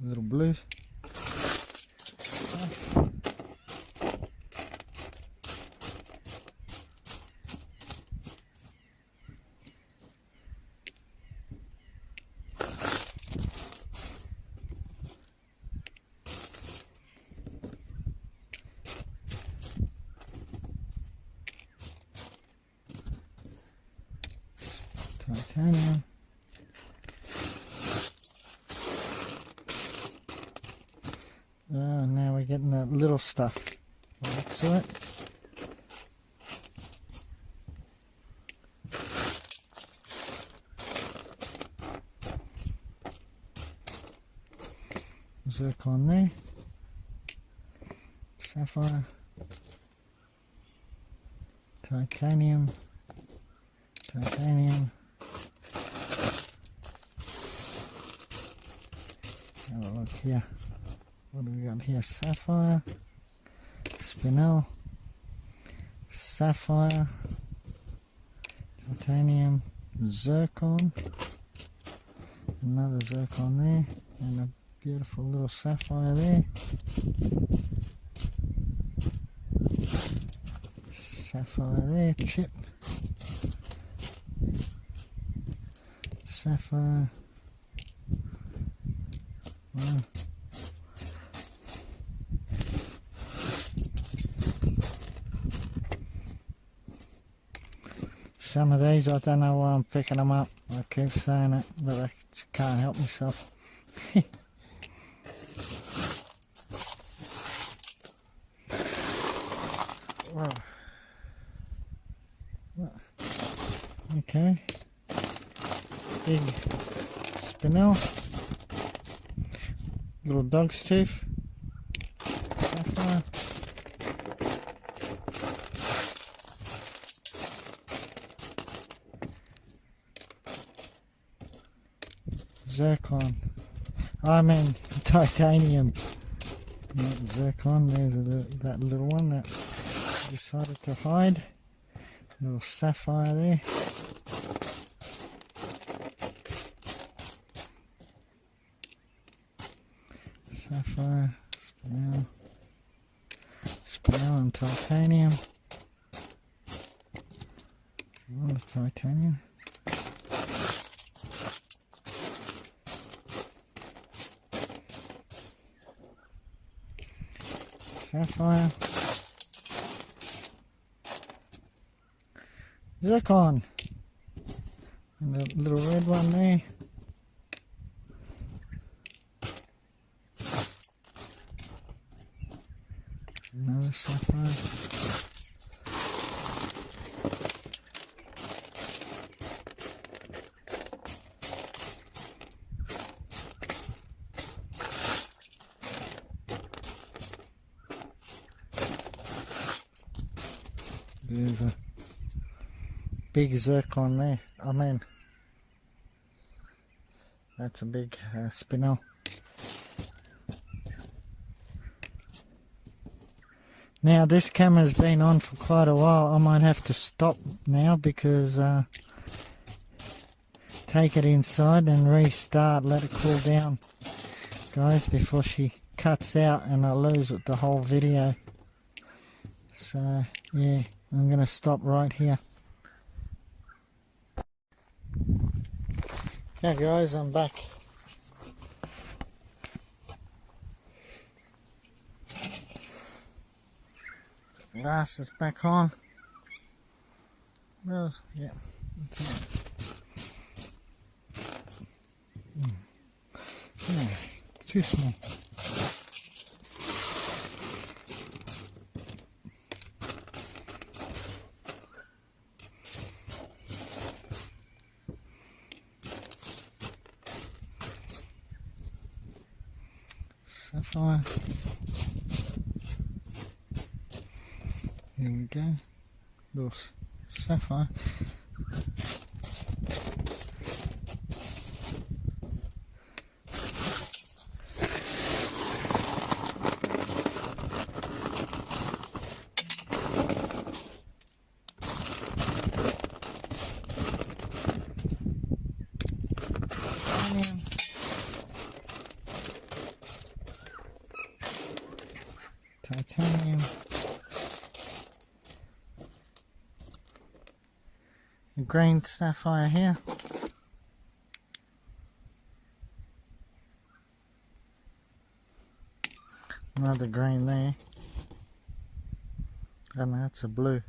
Little blue. Titanium. Oh, now we're getting that little stuff. Looks of it. Zircon there. Sapphire. titanium, titanium. Have a look here. What do we got here? Sapphire, spinel, sapphire, titanium, zircon, another zircon there, and a beautiful little sapphire there. Sapphire there, chip, sapphire. Wow. Some of these, I don't know why I'm picking them up. I keep saying it, but I just can't help myself. Wow. Okay. Big spinel. Little dog's tooth. Sapphire. Zircon. I mean titanium. Not zircon. There's that little one that decided to hide. Little sapphire there. Sapphire, spinel and titanium. Oh, titanium. Sapphire. Zircon. And a little red one there. Another sapphire. There's a big zircon there. I mean, that's a big spinel. Now this camera's been on for quite a while. I might have to stop now because take it inside and restart, let it cool down, guys, before she cuts out and I lose the whole video. So yeah, I'm gonna stop right here. Okay guys, I'm back. Glass is back on. Well, yeah, that's it. Yeah, too small. Sapphire. Here we go. Little sapphire. Titanium. A green sapphire here. Another green there. And that's a blue.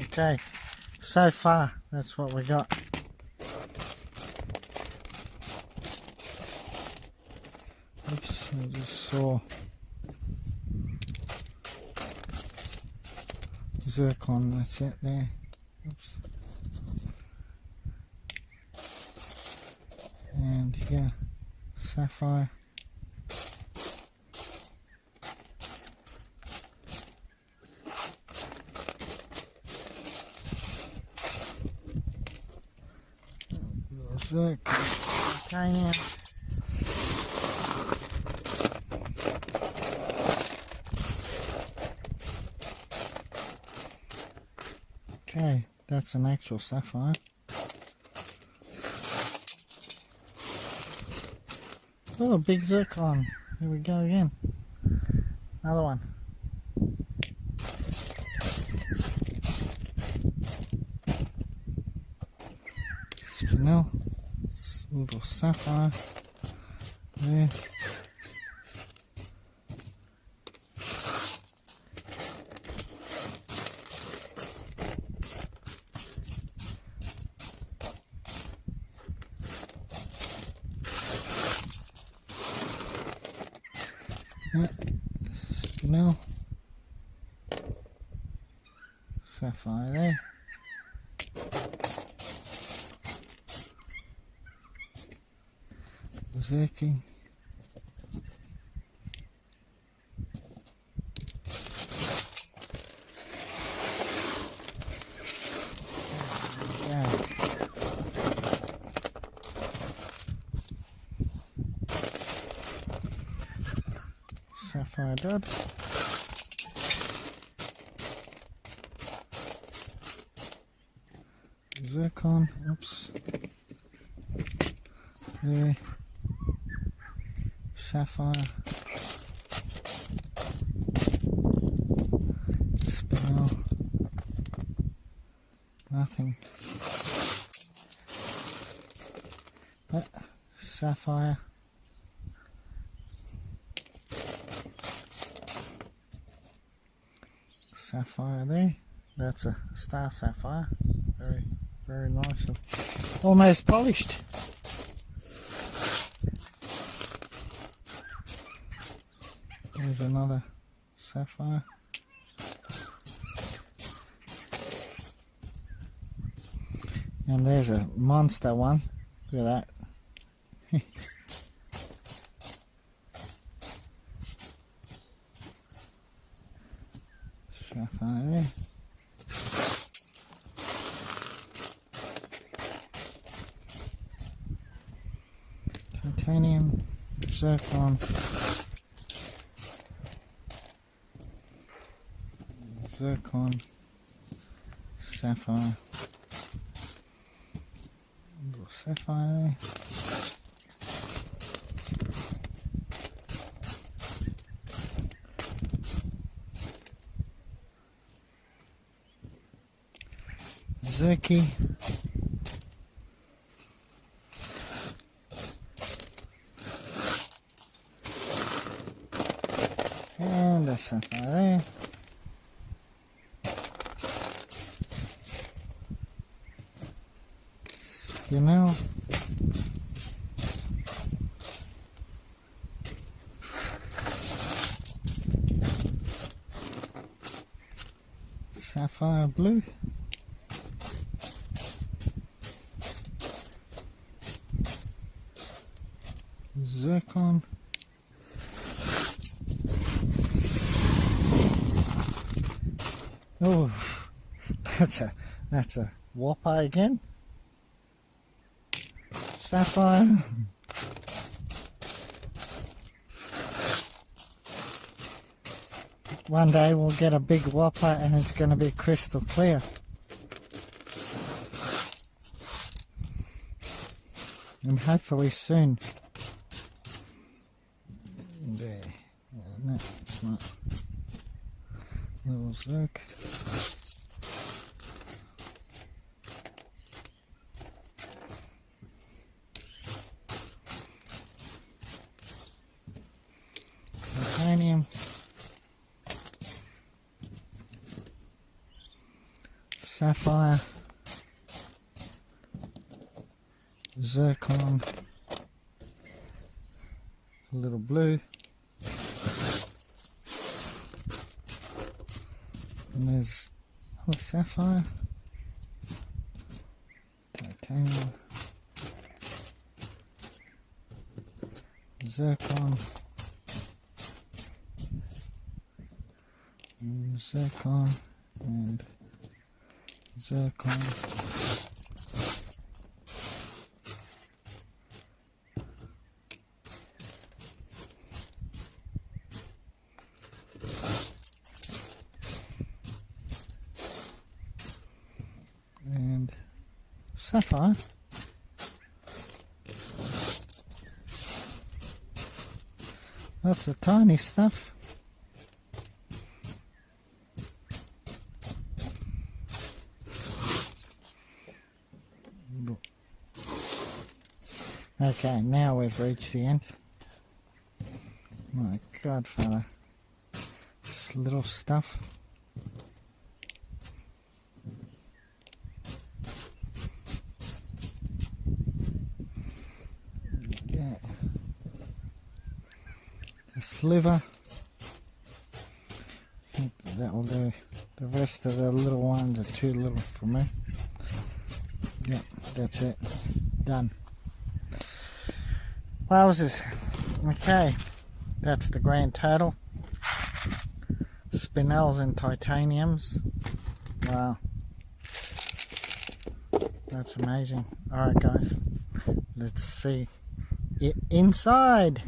Okay, so far that's what we got. Oops, I just saw zircon, that's it there. Oops. And here, sapphire. titanium. Okay, that's an actual sapphire. Oh, a big zircon. Here we go again. Another one. Spinel. Little sapphire. There. Spinel. Sapphire there. Zircon. Sapphire dud. Zircon, oops. There. Sapphire. Spinel. Nothing. Sapphire. Sapphire there. That's a star sapphire. Very, very nice and almost polished. There's another sapphire. And there's a monster one. Look at that. Sapphire there. Titanium, zircon, zircon, sapphire, little sapphire there. Zirky, and a sapphire there. Spinel, sapphire blue. Zircon, oh, that's a whopper again. Sapphire, one day we'll get a big whopper and it's going to be crystal clear. And hopefully soon. There. No, it's not. Little zirc. Titanium. Sapphire. Zircon. A little blue. And there's another sapphire. Titanium. Zircon. And zircon. And zircon. sapphire. That's the tiny stuff. Okay, now we've reached the end. My God, fella. This little stuff. Yeah. A sliver. I think that will do. The rest of the little ones are too little for me. Yep, that's it. Done. Wowzers. Okay, that's the grand total. Spinels and titaniums. Wow. That's amazing. Alright guys, let's see it inside.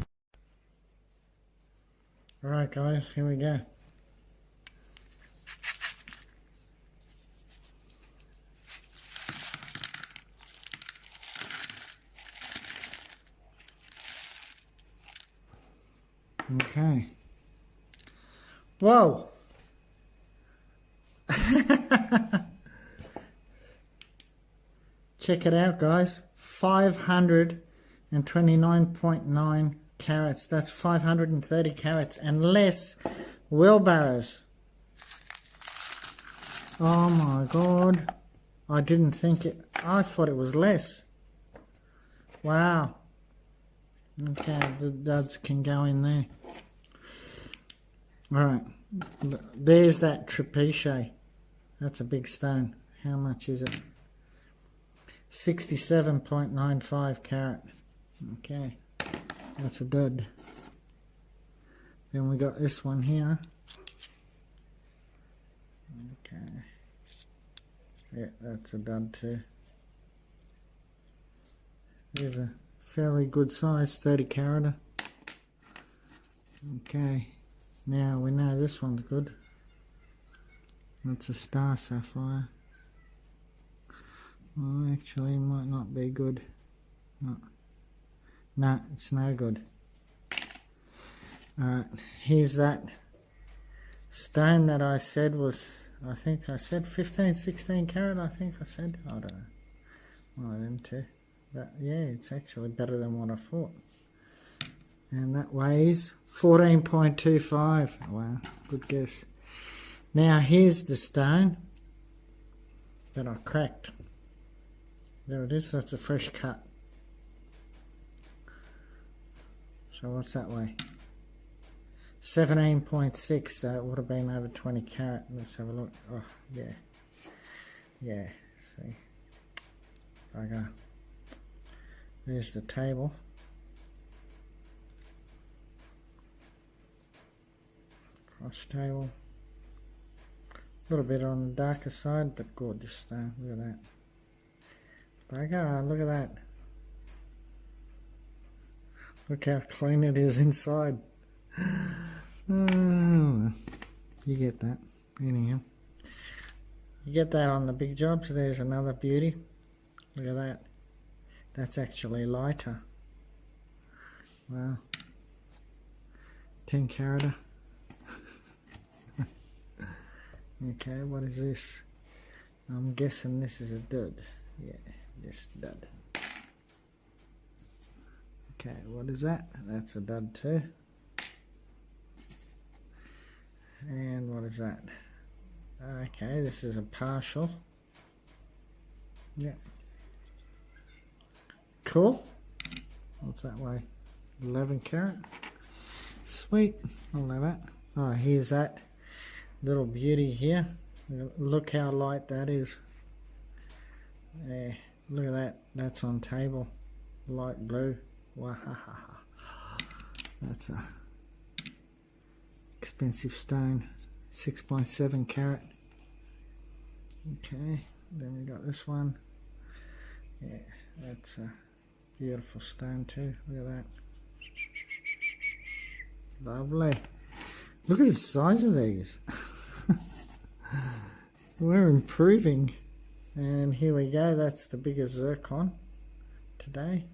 Alright guys, here we go. Okay. Whoa. Check it out, guys. 529.9 carats. That's 530 carats and less wheelbarrows. Oh my God. I didn't think it. I thought it was less. Wow. Okay, the duds can go in there. Alright, there's that trebuchet. That's a big stone. How much is it? 67.95 carat. Okay, that's a dud. Then we got this one here. Okay. Yeah, that's a dud too. There's a fairly good size, 30 carat. Okay, now we know this one's good. That's a star sapphire. Well, actually it might not be good. No, it's no good. Alright, here's that stone that I said was, I think I said 15, 16 carat, I think I said. I don't know. One of them two. But yeah, it's actually better than what I thought. And that weighs 14.25. Wow, good guess. Now here's the stone that I cracked. There it is, that's a fresh cut. So what's that weigh? 17.6, so it would have been over 20 carat. Let's have a look. Oh, yeah. Yeah, see. Bugger. There's the table. Cross table. A little bit on the darker side, but gorgeous stone. Look at that. Bugger, look at that. Look how clean it is inside. Oh, you get that. Anyhow. You get that on the big jobs. There's another beauty. Look at that. That's actually lighter. Wow. 10 carat. Okay, what is this? I'm guessing this is a dud. Yeah, this dud. Okay, what is that? That's a dud too. And what is that? Okay, this is a partial. Yeah. Cool. What's that weigh? 11 carat. Sweet. I'll have that. Oh, here's that little beauty here. Look how light that is. Yeah, look at that. That's on table. Light blue. Wow. That's a expensive stone. 6.7 carat. Okay, then we got this one. Yeah, that's a beautiful stone too. Look at that. Lovely. Look at the size of these. We're improving And here we go, that's the biggest zircon today.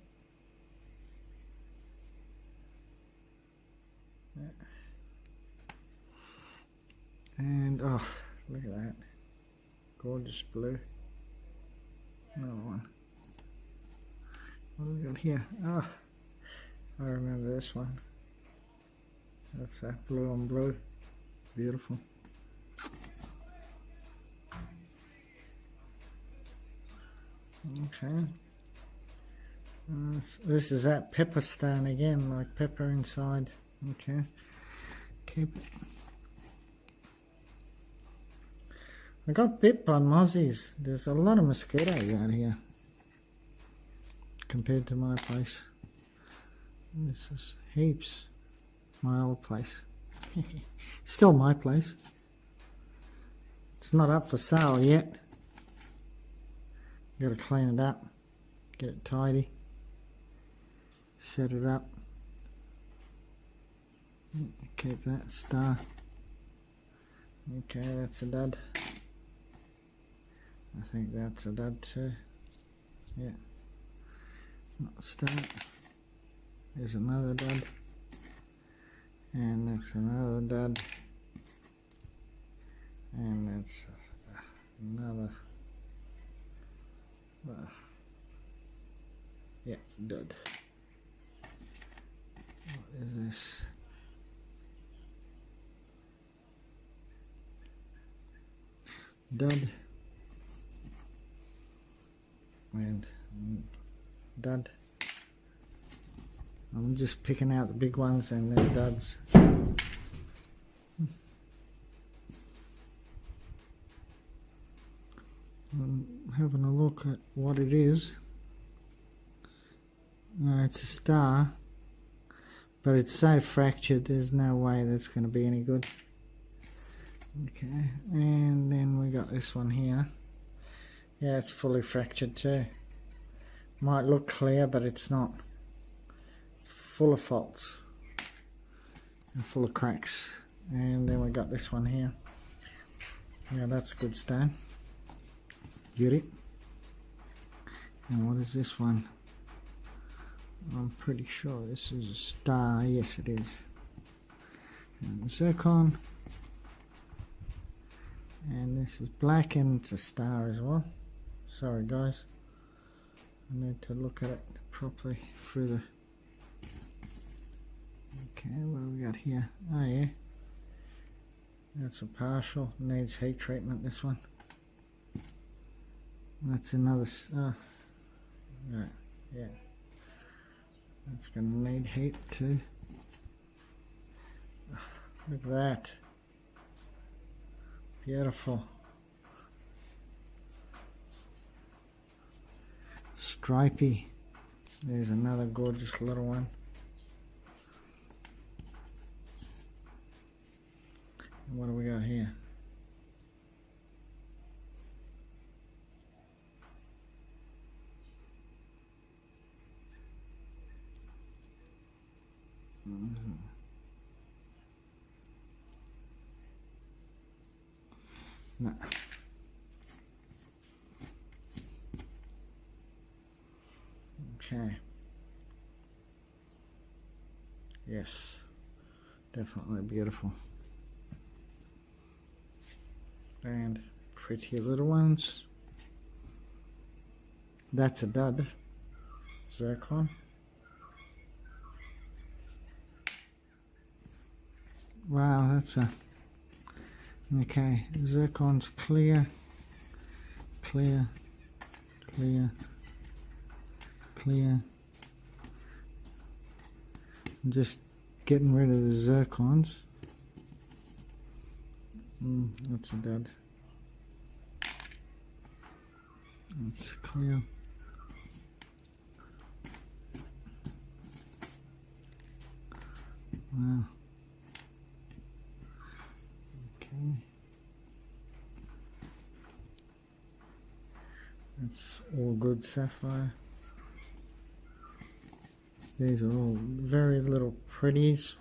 And oh, look at that, gorgeous blue. Another one. What have we got here? Oh, I remember this one. That's that blue on blue, beautiful. Okay. This is that pepper stone again, like pepper inside. Okay. Keep it. I got bit by mozzies. There's a lot of mosquitoes out here compared to my place. This is heaps. My old place. Still my place. It's not up for sale yet. Got to clean it up, get it tidy, set it up. Keep that star. Okay, that's a dud. I think that's a dud too. Yeah. Not a star. There's another dud. And that's another dud. And that's another. Yeah, dud. What is this? Dud. And dud. I'm just picking out the big ones and then duds. I'm having a look at what it is. No, it's a star, but it's so fractured there's no way that's going to be any good. Okay, and then we got this one here. Yeah, it's fully fractured too. Might look clear, but it's not. Full of faults and full of cracks. And then we got this one here. Yeah, that's a good stone. Get it? And what is this one? I'm pretty sure this is a star. Yes, it is. And zircon. And this is black and it's a star as well. Sorry guys, I need to look at it properly through the... Okay, what do we got here? Oh yeah, that's a partial, needs heat treatment, this one. That's another, oh, right, yeah, that's going to need heat too. Look at that, beautiful. Stripey. There's another gorgeous little one. And what do we got here? No. Okay. Yes, definitely beautiful. And pretty little ones. That's a dud. Zircon. Wow, that's a... Okay, zircon's clear, clear, clear, clear. I'm just getting rid of the zircons. That's a dud. It's clear. Wow. Okay. That's all good sapphire. These are all very little pretties.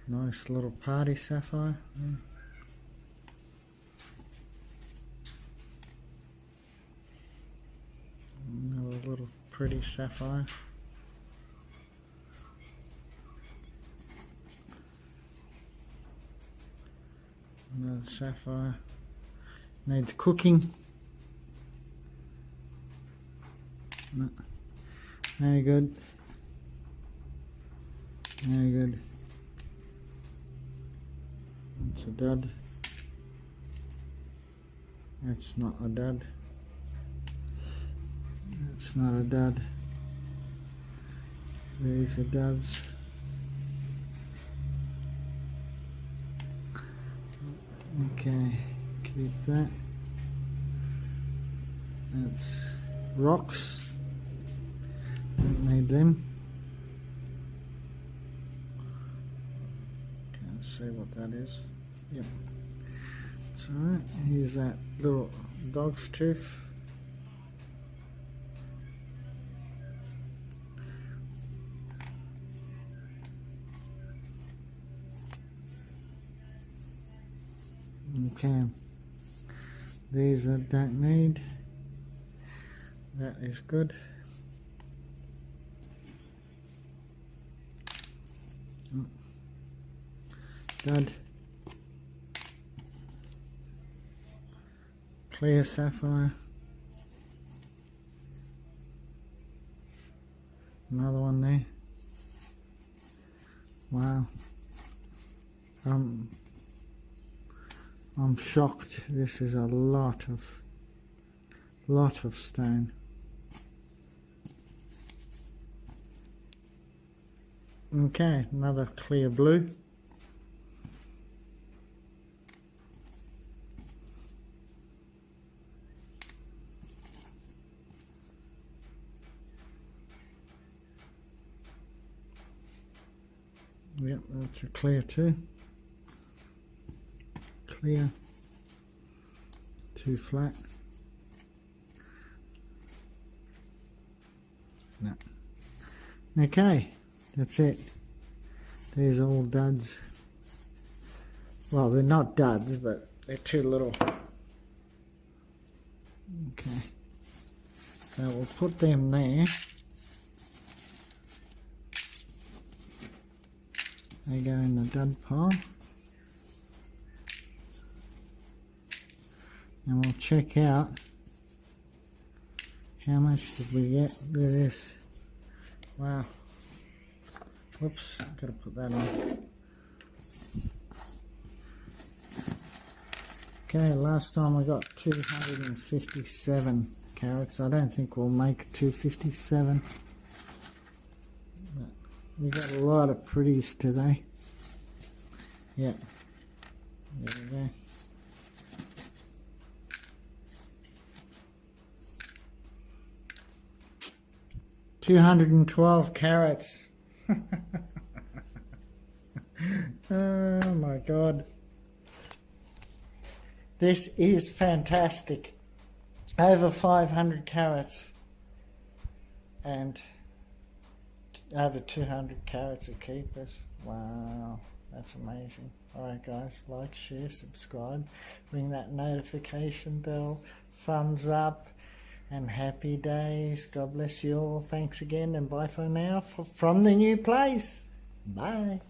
Nice little party sapphire. Yeah. Another little pretty sapphire. Another sapphire. Needs cooking. No. Very good. Very good. That's a dud. That's not a dud. That's not a dud. These are duds. Okay, keep that. That's rocks. Don't need them. Can't see what that is. Yep. It's alright. Here's that little dog's tooth. Okay, these I don't need. That is good. Dud. Clear sapphire. Another one there. Wow. I'm shocked. This is a lot of stone. Okay, another clear blue. Yep, that's a clear too. Clear. Too flat. No. Okay, that's it. These are all duds. Well, they're not duds, but they're too little. Okay. So we'll put them there. They go in the dud pile. And we'll check out how much did we get. Look at this. Wow. Whoops, I've got to put that on. Okay, last time I got 257 carats. I don't think we'll make 257. But we got a lot of pretties today. Yeah. There we go. $212 carats. Oh my god. This is fantastic. Over 500 carats and over 200 carats of keepers. Wow, that's amazing. Alright guys, like, share, subscribe, ring that notification bell, thumbs up, and happy days. God bless you all. Thanks again and bye for now from the new place. Bye.